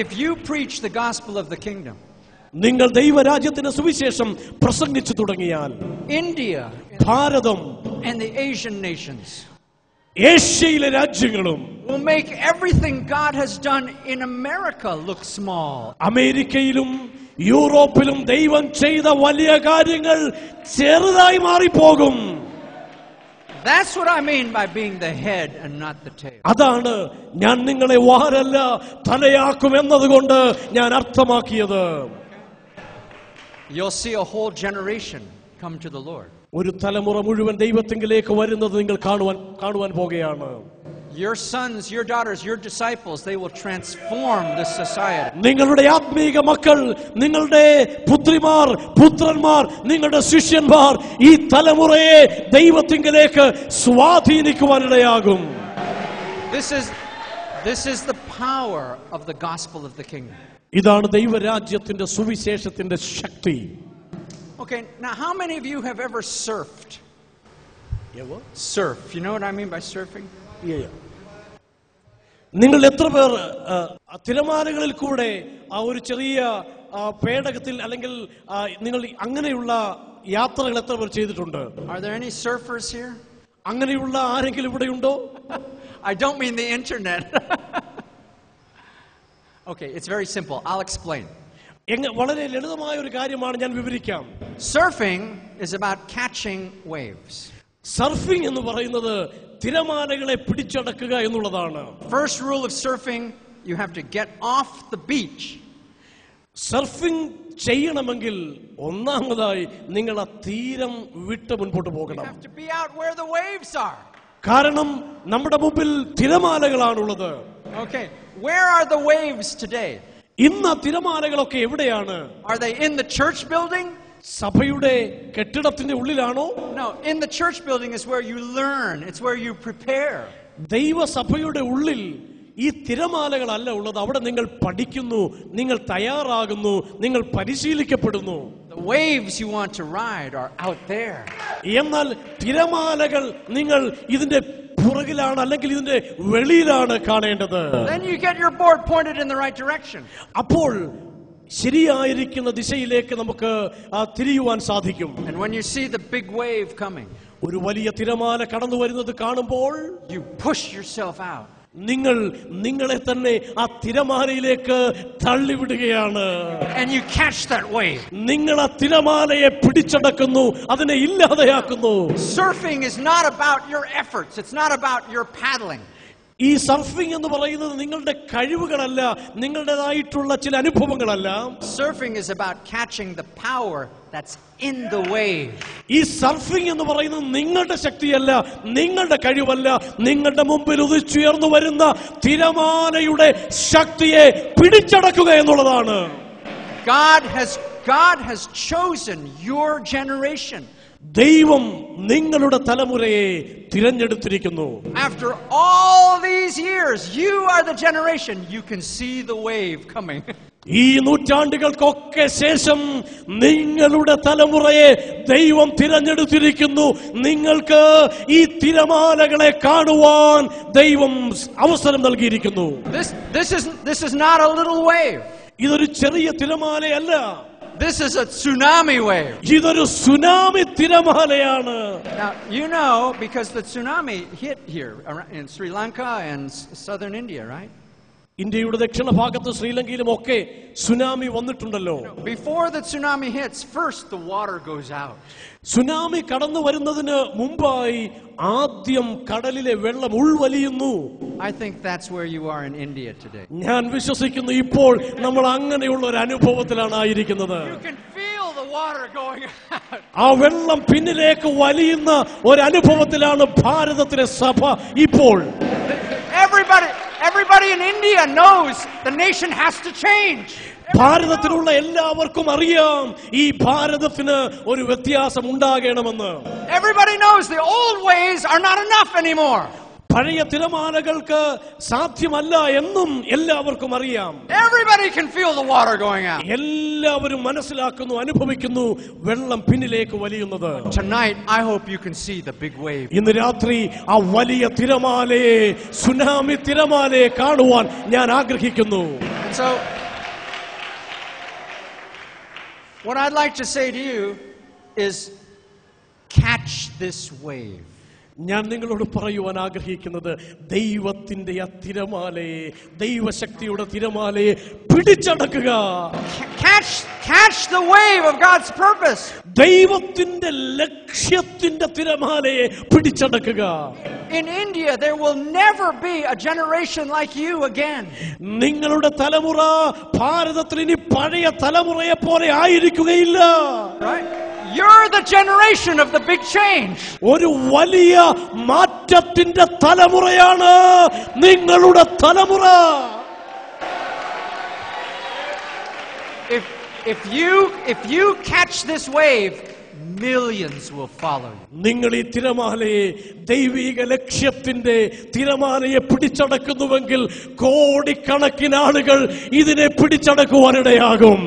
If you preach the gospel of the kingdom,
നിങ്ങൾ ദൈവരാജ്യത്തിന്റെ സുവിശേഷം പ്രസംഗിച്ചു തുടങ്ങിയാൽ
India
Bharatam
and the Asian nations
ഏഷ്യയിലെ രാജ്യങ്ങളും
will make everything God has done in America look small.
അമേരിക്കയിലും യൂറോപ്പിലും ദൈവം ചെയ്ത വലിയ കാര്യങ്ങൾ ചെറുതായി മാറിപ്പോകും.
That's what I mean by being the head and not the tail.
അതാണ് ഞാൻ നിങ്ങളെ വാലല്ല തലയാക്കും എന്നതുകൊണ്ട് ഞാൻ അർത്ഥമാക്കിയത്.
You'll see a whole generation come to the Lord.
ഒരു തലമുറ മുഴുവൻ ദൈവത്തിങ്കിലേക്ക് വരുന്നത് നിങ്ങൾ കാണുവാൻ പോകുകയാണ്.
Your sons, your daughters, your disciples, they will transform this society.
നിങ്ങളുടെ ആത്മീക മക്കൾ, നിങ്ങളുടെ പുത്രിമാർ, പുത്രന്മാർ, നിങ്ങളുടെ ശിഷ്യന്മാർ ഈ തലമുറയെ ദൈവത്തിങ്കിലേക്ക് സ്വാധീനിക്കുവാനിടയാകും.
This is the power of the gospel of the kingdom.
ഇതാണ് ദൈവരാജ്യത്തിന്റെ സുവിശേഷത്തിന്റെ ശക്തി.
Okay, now how many of you have ever surfed? Surf. You know what I mean by surfing?
നിങ്ങൾ എത്ര പേർ തിരമാലകളിൽ കൂടെ ആ ഒരു ചെറിയ പേടകത്തിൽ അല്ലെങ്കിൽ നിങ്ങൾ അങ്ങനെയുള്ള യാത്രകൾ എത്ര പേർ ചെയ്തിട്ടുണ്ട്?
Are there any surfers here?
അങ്ങനെയുള്ള ആരെങ്കിലും ഇവിടെ ഉണ്ടോ?
I don't mean the internet. Okay, it's very simple. I'll explain.
വളരെ ലളിതമായ ഒരു കാര്യമാണ്, ഞാൻ വിവരിക്കാം.
Surfing is about catching waves.
Surfing എന്ന് പറയുന്നത് തിരമാലകളെ പിടിച്ചടക്കുക എന്നുള്ളതാണ്.
First rule of surfing, you have to get off the beach.
Surfing ചെയ്യണമെങ്കിൽ ഒന്നാമതായി നിങ്ങൾ ആ തീരം വിട്ട് മുൻപോട്ട് പോകണം.
You have to be out where the waves are.
കാരണം നമ്മുടെ മുമ്പിൽ തിരമാലകളാണുള്ളത്.
Okay, where are the waves today?
ഇന്ന് തിരമാലകളൊക്കെ എവിടെയാണ്?
Are they in the church building?
സഭയുടെ കെട്ടിടത്തിന്റെ ഉള്ളിലാണോ?
No, in the church building is where you learn. It's where you prepare.
ദൈവസഭയുടെ ഉള്ളിൽ ഈ തിരമാലകളല്ല ഉള്ളത്. അവിടെ നിങ്ങൾ പഠിക്കുന്നു, നിങ്ങൾ തയ്യാറാകുന്നു, നിങ്ങൾ പരിശീലിക്കപ്പെടുന്നു.
The waves you want to ride are out there.
എന്നാൽ തിരമാലകൾ നിങ്ങൾ ഇതിന്റെ പുറകിലാണ് അല്ലെങ്കിൽ ഇതിന്റെ വെളിയിലാണ് കാണേണ്ടത്.
Then you get your board pointed in the right direction.
അപ്പോൾ ശരിയായിരിക്കുന്ന ദിശയിലേക്ക് നമുക്ക് തിരിയുവാൻ സാധിക്കും.
And when you see the big wave coming,
ഒരു വലിയ തിരമാല കടന്നു വരുന്നത് കാണുമ്പോൾ
you push yourself out.
നിങ്ങൾ നിങ്ങളെ തന്നെ ആ തിരമാലയിലേക്ക് തള്ളിവിടുകയാണ്.
And you catch that wave.
നിങ്ങൾ ആ തിരമാലയെ പിടിച്ചടക്കുന്നു, അതിനെ ഇല്ലാതെയാക്കുന്നു.
Surfing is not about your efforts. It's not about your paddling.
ഈ സർഫിംഗ് എന്ന് പറയുന്നത് നിങ്ങളുടെ കഴിവുകളല്ല, നിങ്ങളുടേതായിട്ടുള്ള ചില അനുഭവങ്ങളല്ല.
Surfing is about catching the power that's in the wave.
ഈ സർഫിംഗ് എന്ന് പറയുന്നത് നിങ്ങളുടെ ശക്തിയല്ല, നിങ്ങളുടെ കഴിവല്ല, നിങ്ങളുടെ മുമ്പിൽ ഉദിച്ചുയർന്നു വരുന്ന തിരമാലയുടെ ശക്തിയെ പിടിച്ചടക്കുക എന്നുള്ളതാണ്.
God has chosen your generation
ദൈവം നിങ്ങളുടെ തലമുറയെ തിരഞ്ഞെടുത്തിരിക്കുന്നു.
After all these years, you are the generation. You can see the wave coming.
ഈ നൂറ്റാണ്ടുകൾക്കൊക്കെ ശേഷം നിങ്ങളുടെ തലമുറയെ ദൈവം തിരഞ്ഞെടുത്തിരിക്കുന്നു. നിങ്ങൾക്ക് ഈ തിരമാലകളെ കാണുവാൻ ദൈവം അവസരം നൽകിയിരിക്കുന്നു.
This is not a little wave.
ഇതൊരു ചെറിയ തിരമാലയല്ല.
This is a tsunami wave.
ഇതൊരു tsunami തിരമാലയാണ്.
Now, you know, because the tsunami hit here in Sri Lanka and southern India, right?
ഇന്ത്യയുടെ ദക്ഷിണ ഭാഗത്ത് ശ്രീലങ്കയിലും ഒക്കെ സുനാമി വന്നിട്ടുണ്ടല്ലോ.
Before the tsunami hits, first the water goes out.
Tsunami കടന്നു വരുന്നതിന് മുമ്പായി ആദ്യം കടലിലെ വെള്ളം ഉൾവലിയുന്നു.
I think that's where you are in India today.
ഞാൻ വിശ്വസിക്കുന്നു ഇപ്പോൾ നമ്മൾ അങ്ങനെയുള്ള ഒരു അനുഭവത്തിലാണ് ആയിരിക്കുന്നത്.
You can feel the water going out.
ആ വെള്ളം പിന്നിലേക്ക് വലിയുന്ന ഒരു അനുഭവത്തിലാണ് ഭാരതത്തിലെ സഭ ഇപ്പോൾ.
Everybody in India knows the nation has to change.
ഭാരതത്തിലുള്ള എല്ലാവർക്കും അറിയാം ഈ ഭാരതത്തിന് ഒരു വ്യത്യാസം ഉണ്ടാകണമെന്ന്.
Everybody knows the old ways are not enough anymore.
പഴയ തിരമാലകൾക്ക് സാധ്യമല്ല എന്നും എല്ലാവർക്കും അറിയാം.
Everybody can feel the water going out.
എല്ലാവരും മനസ്സിലാക്കുന്നു, അനുഭവിക്കുന്നു വെള്ളം പിന്നിലേക്ക് വലിയുന്നത്.
Tonight I hope you can see the big wave.
ഇന്ന് രാത്രി ആ വലിയ തിരമാലയെ, സുനാമി തിരമാലയെ കാണുവാൻ ഞാൻ ആഗ്രഹിക്കുന്നു.
So what I'd like to say to you is catch this wave.
ഞാൻ നിങ്ങളോട് പറയുവാൻ ആഗ്രഹിക്കുന്നത് ദൈവത്തിന്റെ ആ തിരമാലയെ, ദൈവശക്തിയുടെ തിരമാലയെ പിടിച്ചടക്കുക.
Catch the wave of God's purpose.
ദൈവത്തിന്റെ ലക്ഷ്യത്തിന്റെ തിരമാലയെ പിടിച്ചടക്കുക.
In India there will never be a generation like you again.
നിങ്ങളുടെ തലമുറ ഭാരതത്തിൽ ഇനി പഴയ തലമുറയെ പോലെ ആയിരിക്കുകയില്ല.
Right? You're the generation of the big change.
ഒരു വലിയ മാറ്റത്തിന്റെ തലമുറയാണ് നിങ്ങളുടെ തലമുറ.
If you catch this wave, millions will follow you.
നിങ്ങൾ ഈ തിരമാലയെ, ദൈവിക ലക്ഷ്യത്തിന്റെ തിരമാലയെ പിടിച്ചടക്കുന്നുവെങ്കിൽ കോടിക്കണക്കിന് ആളുകൾ ഇതിനെ പിടിച്ചടക്കുവാനിടയാകും.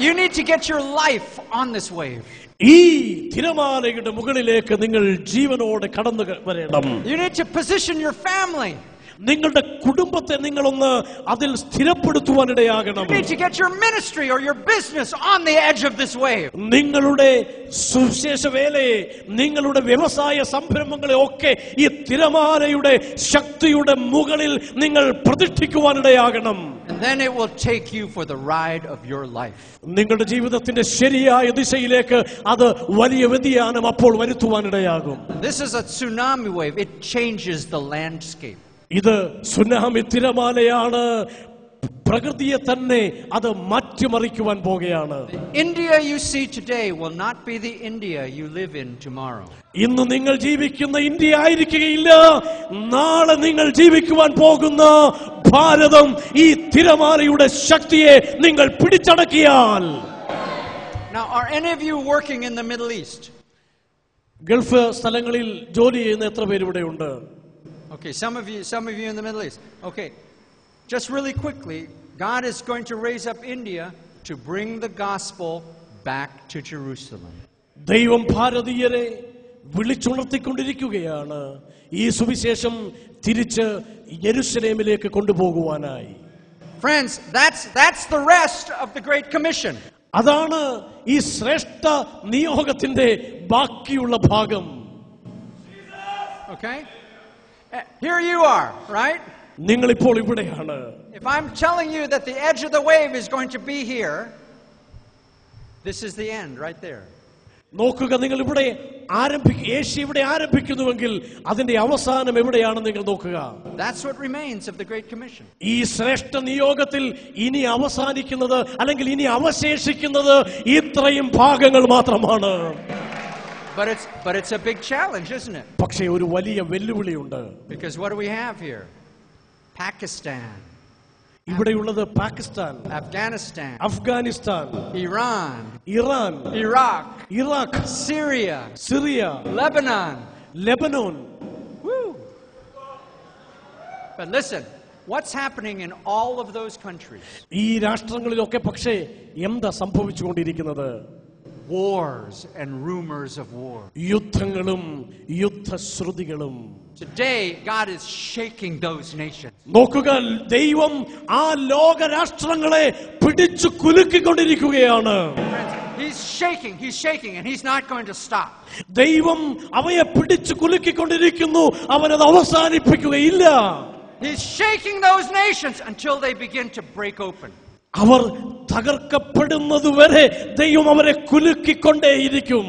You need to get your life on this wave.
ഈ തിരമാലയുടെ മുകളിലേക്ക് നിങ്ങൾ ജീവനോടെ കടന്നു വരണം.
You need to position your family.
നിങ്ങളുടെ കുടുംബത്തെ നിങ്ങളൊന്ന് അതിൽ സ്ഥിരപ്പെടുത്തുവാനിടയാകണം.
You need to get your ministry or your business on the edge of this wave.
നിങ്ങളുടെ സുവിശേഷ വേലയെ, നിങ്ങളുടെ വ്യവസായ സംരംഭങ്ങളെ ഒക്കെ ഈ തിരമാലയുടെ ശക്തിയുടെ മുകളിൽ നിങ്ങൾ പ്രതിഷ്ഠിക്കുവാനിടയാകണം.
And then it will take you for the ride of your life.
നിങ്ങളുടെ ജീവിതത്തിന്റെ ശരിയായ ദിശയിലേക്ക് അത് വലിയ വ്യതിയാനം അപ്പോൾ വരുത്തുവാനിടയാകും.
This is a tsunami wave. It changes the landscape.
ഇത് സുനാമി തിരമാലയാണ്. പ്രകൃതിയെ തന്നെ അത് മാറ്റിമറിക്കുവാൻ പോകുകയാണ്.
India you see today will not be the India you live in tomorrow.
ഇന്ന് നിങ്ങൾ ജീവിക്കുന്ന ഇന്ത്യ ആയിരിക്കുകയില്ല നാളെ നിങ്ങൾ ജീവിക്കുവാൻ പോകുന്ന ഭാരതം. ഈ തിരമാലയുടെ ശക്തിയെ നിങ്ങൾ പിടിച്ചടക്കിയാൽ.
Now, are any of you working in the Middle East?
Gulf സ്ഥലങ്ങളിൽ ജോലി ചെയ്യുന്ന എത്ര പേര് ഇവിടെ ഉണ്ട്?
Okay, some of you in the Middle East. Okay, just really quickly, God is going to raise up India to bring the gospel back to Jerusalem.
ദൈവം ഭാരതീയരെ വിളിച്ചുണർത്തിക്കൊണ്ടിരിക്കുകയാണ് ഈ സുവിശേഷം തിരിച്ച് യെരുശലേമിലേക്ക് കൊണ്ടുപോകുവാനായി.
Friends, that's the rest of the Great Commission.
അതാണ് ഈ ശ്രേഷ്ഠ നിയോഗത്തിന്റെ ബാക്കിയുള്ള ഭാഗം.
Okay? Here you are, right?
നിങ്ങൾ ഇപ്പോൾ ഇവിടെയാണ്.
If I'm telling you that the edge of the wave is going to be here, this is the end right there.
നോക്കുക, നിങ്ങൾ ഇവിടെ ഏഷ്യ ഇവിടെ ആരംഭിക്കുന്നുവെങ്കിൽ അതിന്റെ അവസാനം എവിടെയാണെന്ന് നിങ്ങൾ നോക്കുക.
That's what remains of the Great Commission.
ഈ ശ്രേഷ്ഠ നിയോഗത്തിൽ ഇനി അവസാനിക്കുന്നത് അല്ലെങ്കിൽ ഇനി അവശേഷിക്കുന്നത് ഇത്രയും ഭാഗങ്ങൾ മാത്രമാണ്.
But it's a big challenge, isn't it?
പക്ഷേ ഒരു വലിയ വെല്ലുവിളിയുണ്ട്.
Because what do we have here? Pakistan.
ഇവിടെയുള്ളത് Pakistan,
Afghanistan,
Afghanistan,
Iran,
Iran,
Iraq,
Iraq,
Syria,
Syria,
Lebanon.
Lebanon.
Woo! But listen, what's happening in all of those countries?
ഈ രാഷ്ട്രങ്ങളിലൊക്കെ പക്ഷേ എന്താ സംഭവിച്ചുകൊണ്ടിരിക്കുന്നത്?
Wars and rumors of war.
യുദ്ധങ്ങളും യുദ്ധശ്രുതികളും.
Today, God is shaking those nations.
നോക്കുക, ദൈവം ആ ലോക രാഷ്ട്രങ്ങളെ പിടിച്ചു കുലുക്കിക്കൊണ്ടിരിക്കുകയാണ്.
He's shaking, and He's not going to stop.
ദൈവം അവയെ പിടിച്ചു കുലുക്കിക്കൊണ്ടിരിക്കുന്നു, അവനത് അവസാനിപ്പിക്കുകയില്ല.
He's shaking those nations until they begin to break open.
അവർ തകർക്കപ്പെടുന്നതുവരെ ദൈവം അവരെ കുലുക്കിക്കൊണ്ടേയിരിക്കും.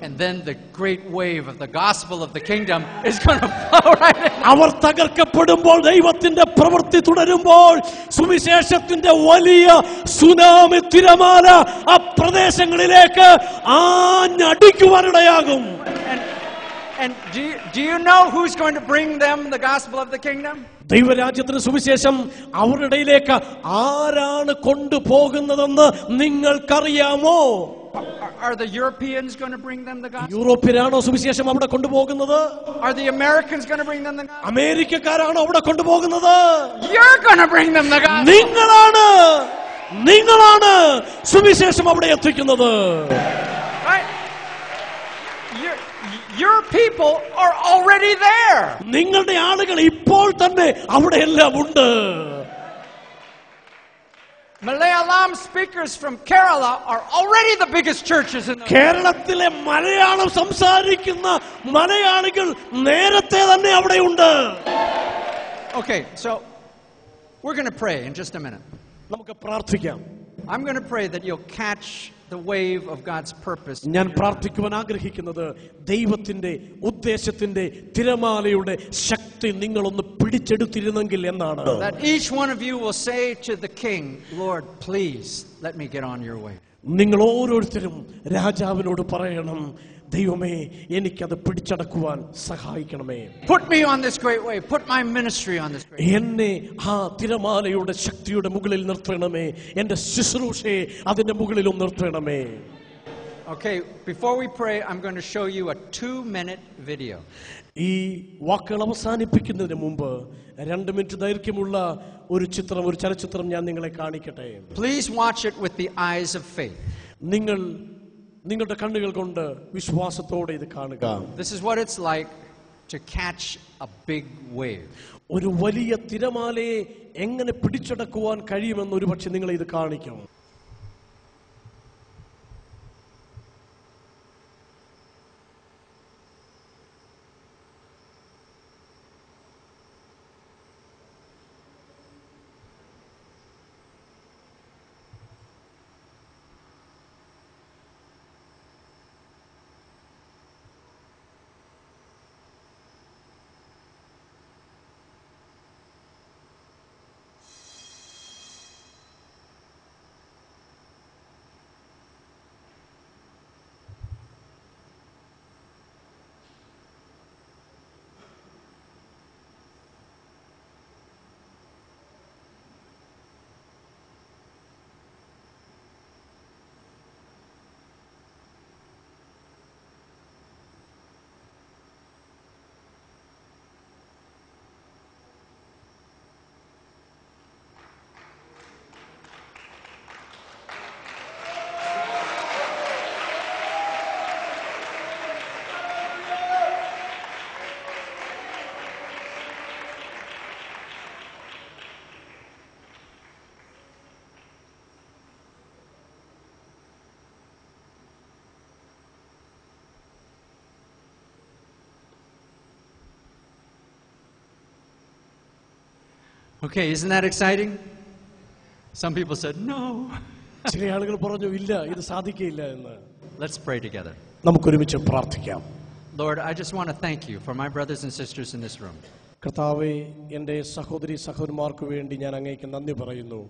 And then the great wave of the gospel of the kingdom is going to flow right in.
അവർ തകർക്കപ്പെടുമ്പോൾ, ദൈവത്തിന്റെ പ്രവൃത്തി തുടരുമ്പോൾ, സുവിശേഷത്തിന്റെ വലിയ സുനാമി തിരമാല ആ പ്രദേശങ്ങളിലേക്ക് ആഞ്ഞടിക്കുവാനിടയാകും.
And do you know who's going to bring them the gospel of the kingdom?
ദൈവരാജ്യത്തിന് സുവിശേഷം അവരുടെ ഇടയിലേക്ക് ആരാണ് കൊണ്ടുപോകുന്നതെന്ന് നിങ്ങൾക്കറിയാമോ?
Are the Europeans going to bring them the gospel?
യൂറോപ്പിലാണോ സുവിശേഷം അവിടെ കൊണ്ടുപോകുന്നത്?
Are the Americans going to bring them the gospel?
അമേരിക്കക്കാരാണോ അവിടെ കൊണ്ടുപോകുന്നത്?
You're going to bring them the gospel.
നിങ്ങളാണ് സുവിശേഷം അവിടെ എത്തിക്കുന്നത്.
Right? Your people are already there.
നിങ്ങളുടെ ആളുകൾ ഇപ്പോൾ തന്നെ അവിടെയെല്ലാം ഉണ്ട്.
Malayalam speakers from Kerala are already the biggest churches in the world.
കേരളത്തിലെ മലയാളം സംസാരിക്കുന്ന മലയാളികൾ നേരത്തെ തന്നെ അവിടെയുണ്ട്.
Okay, so we're going to pray in just a minute.
നമുക്ക് പ്രാർത്ഥിക്കാം.
I'm going to pray that you'll catch the wave of God's purpose.
ഞാൻ പ്രാർത്ഥിക്കുവാൻ ആഗ്രഹിക്കുന്നത് ദൈവത്തിന്റെ ഉദ്ദേശത്തിന്റെ തിരമാലയുടെ ശക്തി നിങ്ങളൊന്ന് പിടിച്ചെടുത്തിരുന്നെങ്കിൽ എന്നാണ്.
That each one of you will say to the king, Lord, please let me get on your way.
നിങ്ങൾ ഓരോരുത്തരും രാജാവിനോട് പറയണം, ദൈവമേ എനിക്കത് പിടിച്ചടക്കുവാൻ സഹായിക്കണമേ.
Put me on this great wave. Put my ministry on this great wave.
എന്നെ ആ തിരമാലയുടെ ശക്തിയുടെ മുകളിൽ നിർത്തണമേ. എന്റെ ശുശ്രൂഷയെ അതിന്റെ മുകളിലും നിർത്തണമേ.
Okay, before we pray, I'm going to show you a 2-minute video.
ഈ വാക്കുകൾ അവസാനിപ്പിക്കുന്നതിന് മുമ്പ് 2 മിനിറ്റ് ദൈർഘ്യമുള്ള ഒരു ചലച്ചിത്രം ഞാൻ നിങ്ങളെ കാണിക്കട്ടെ.
Please watch it with the eyes of faith.
നിങ്ങളുടെ കണ്ണുകൾ കൊണ്ട് വിശ്വാസത്തോടെ ഇത് കാണുക.
This is what it's like to catch a big wave.
ഒരു വലിയ തിരമാലയെ എങ്ങനെ പിടിച്ചടക്കുവാൻ കഴിയുമെന്ന് ഒരുപക്ഷെ നിങ്ങളെ ഇത് കാണിക്കും.
Okay, isn't that exciting? Some people said, no.
ചില ആളുകൾ പറഞ്ഞു, ഇല്ല, ഇത് സാധിക്കില്ല എന്ന്.
Let's pray together.
നമുക്ക് ഒരുമിച്ച് പ്രാർത്ഥിക്കാം.
Lord, I just want to thank you for my brothers and sisters in this room.
കർത്താവേ, എൻ്റെ സഹോദരി സഹോദരന്മാർക്ക് വേണ്ടി ഞാൻ അങ്ങേക്ക് നന്ദി പറയുന്നു.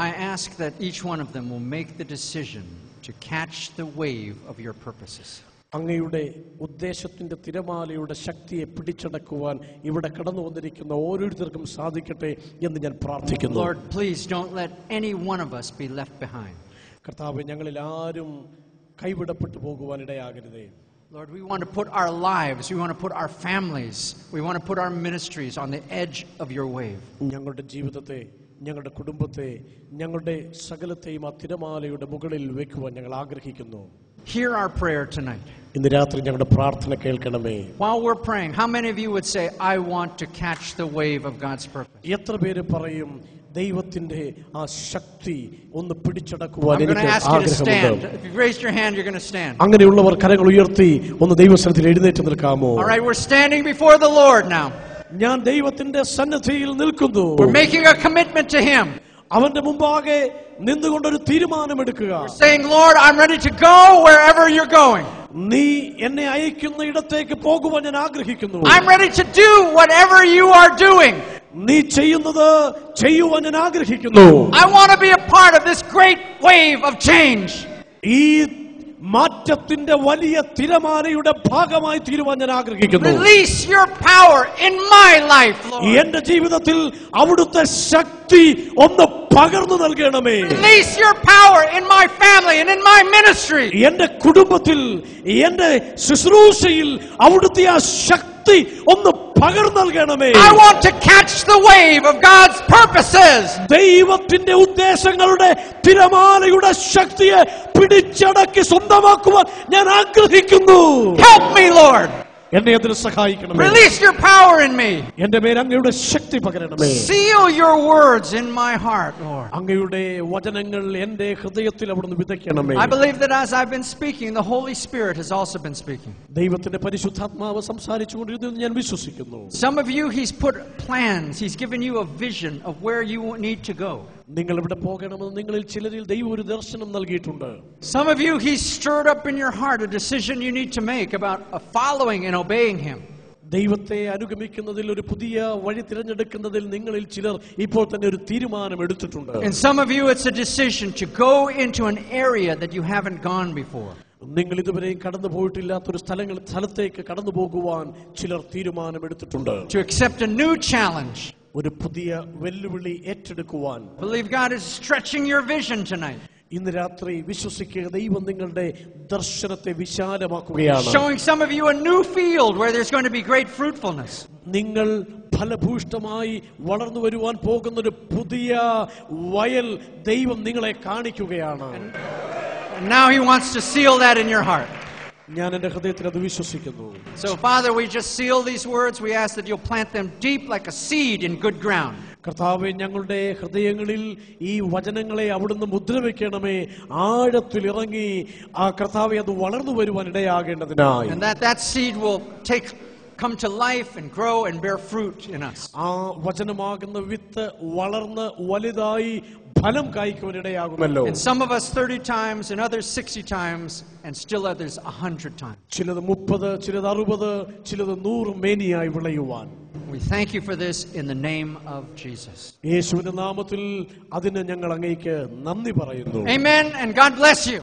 I ask that each one of them will make the decision to catch the wave of your purposes.
അങ്ങയുടെ ഉദ്ദേശത്തിന്റെ തിരമാലയുടെ ശക്തിയെ പിടിച്ചടക്കുവാൻ ഇവിടെ കടന്നു വന്നിരിക്കുന്ന ഓരോരുത്തർക്കും സാധിക്കട്ടെ എന്ന് ഞാൻ പ്രാർത്ഥിക്കുന്നു.
Lord, please don't let any one of us be left behind.
കർത്താവേ, ഞങ്ങളിൽ ആരും കൈവിടപ്പെട്ടു പോകുവാൻ ഇടയാകരുതേ.
Lord, we want to put our lives, we want to put our families, we want to put our ministries on the edge of your wave.
ഞങ്ങളുടെ ജീവിതത്തെ, ഞങ്ങളുടെ കുടുംബത്തെ, ഞങ്ങളുടെ സകലത്തെയും ആ തിരമാലയുടെ മുകളിൽ വെക്കുവാൻ ഞങ്ങൾ ആഗ്രഹിക്കുന്നു.
Hear our prayer tonight.
ഇന്ന് രാത്രി ഞങ്ങളുടെ പ്രാർത്ഥന കേൾക്കണമേ.
While we're praying, how many of you would say, I want to catch the wave of God's purpose?
എത്ര പേര് പറയും ദൈവത്തിന്റെ ആ ശക്തി ഒന്ന് പിടിച്ചടക്കുവാൻ
I'm going to
എനിക്ക്
ask you to stand.
ആഗ്രഹമുണ്ട്.
If you've raised your hand, you're going to stand.
അങ്ങനെയുള്ളവർ കരങ്ങൾ ഉയർത്തി ഒന്ന് ദൈവസന്നിധിയിൽ എഴുന്നേറ്റ് നിൽക്കാമോ?
All right, we're standing before the Lord now.
ഞാൻ ദൈവത്തിന്റെ സന്നിധിയിൽ നിൽക്കുന്നു.
We're making a commitment to Him.
അവന്റെ മുമ്പാകെ നിന്നുകൊണ്ടൊരു തീരുമാനമെടുക്കുക.
Saying, Lord, I'm ready to go wherever you're going.
നീ എന്നെ അയക്കുന്ന ഇടത്തേക്ക് പോകുവാൻ ഞാൻ ആഗ്രഹിക്കുന്നു.
I'm ready to do whatever you are doing.
നീ ചെയ്യുന്നത് ചെയ്യുവാൻ ഞാൻ ആഗ്രഹിക്കുന്നു.
I want to be a part of this great wave of change.
ഈ മാറ്റത്തിന്റെ വലിയ തിരമാലയുടെ ഭാഗമായി തീരുവാൻ ഞാൻ ആഗ്രഹിക്കുന്നു.
Release your power in my life, Lord.
എന്റെ ജീവിതത്തിൽ അവിടുത്തെ ശക്തി ഒന്ന് പകർന്നു നൽകണമേ.
Release your power in my family and in my ministry.
എന്റെ കുടുംബത്തിൽ, എന്റെ ശുശ്രൂഷയിൽ അവിടുത്തെ ആ ശക്തി ഒന്ന് പകർന്നു നൽകണമേ.
I want to catch the wave of God's purposes.
ദൈവത്തിന്റെ ഉദ്ദേശങ്ങളുടെ തിരമാലയുടെ ശക്തിയെ പിടിച്ചടക്കി സ്വന്തമാക്കുവാൻ ഞാൻ ആഗ്രഹിക്കുന്നു.
Help me, Lord.
എന്നെ അതിന് സഹായിക്കണമേ.
Release your power in me.
എന്റെ മേൽ അങ്ങയുടെ ശക്തി പകരണമേ.
Seal your words in my heart, Lord.
അങ്ങയുടെ വചനങ്ങൾ എന്റെ ഹൃദയത്തിൽ അവിടുന്ന് വിതയ്ക്കണമേ.
I believe that as I've been speaking, the Holy Spirit has also been speaking.
ദൈവത്തിന്റെ പരിശുദ്ധാത്മാവ് സംസാരിച്ചുകൊണ്ടിരുന്നു ഞാൻ വിശ്വസിക്കുന്നു.
Some of you, He's put plans. He's given you a vision of where you need to go.
നിങ്ങൾ എവിടെ പോകണമെന്ന് നിങ്ങളിൽ ചിലരിൽ ദൈവം ഒരു ദർശനം നൽകിയിട്ടുണ്ട്.
Some of you, He's stirred up in your heart a decision you need to make about following and obeying Him.
ദൈവത്തെ അനുഗമിക്കുന്നതിൽ ഒരു പുതിയ വഴി തിരഞ്ഞെടുക്കുന്നതിൽ നിങ്ങളിൽ ചിലർ ഇപ്പോൾ തന്നെ ഒരു തീരുമാനം എടുത്തിട്ടുണ്ട്.
And some of you, it's a decision to go into an area that you haven't gone before.
നിങ്ങൾ ഇതുവരെയും കടന്നു പോയിട്ടില്ലാത്തൊരു സ്ഥലത്തേക്ക് കടന്നു പോകുവാൻ ചിലർ തീരുമാനമെടുത്തിട്ടുണ്ട്.
To accept a new challenge.
ഒരു പുതിയ വെല്ലുവിളി ഏറ്റെടുക്കുവാൻ.
Believe God is stretching your vision tonight.
ഇന്ന് രാത്രി വിശ്വസിക്കുക, ദൈവം നിങ്ങളുടെ ദർശനത്തെ വിശാലമാക്കുകയാണ്.
Showing some of you a new field where there's going to be great fruitfulness.
നിങ്ങൾ ഫലഭൂഷ്ടമായി വളർന്നു വരുവാൻ പോകുന്ന ഒരു പുതിയ വയൽ ദൈവം നിങ്ങളെ കാണിക്കുകയാണ്.
And now He wants to seal that in your heart.
ഞാൻ എന്റെ ഹൃദയത്തിൽ അത് വിശ്വസിക്കുന്നു.
So Father, we just seal these words. We ask that you'll plant them deep like a seed in good ground.
കർത്താവേ, ഞങ്ങളുടെ ഹൃദയങ്ങളിൽ ഈ വചനങ്ങളെ അവിടുന്ന് മുദ്രവെക്കണമേ. ആഴത്തിൽ ഇറങ്ങി ആ കർത്താവേ അത് വളർന്നു വരുവാൻ ഇടയാകേണ്ടതിനായി.
And that seed will come to life and grow and bear fruit in us.
ആ വചനമാകുന്ന വിത്ത് വളർന്ന് വലുതായി ഫലം കായ്ക്കുവാൻ ഇടയാകുമല്ലോ.
And some of us 30 times and others 60 times and still others 100 times.
ചിലത് 30, ചിലത് 60, ചിലത് 100 മേനിയായി വിളയുവാൻ.
We thank you for this in the name of Jesus.
യേശുവിന്റെ നാമത്തിൽ അതിന് ഞങ്ങൾ അങ്ങേയ്ക്ക് നന്ദി പറയുന്നു.
Amen and God bless you.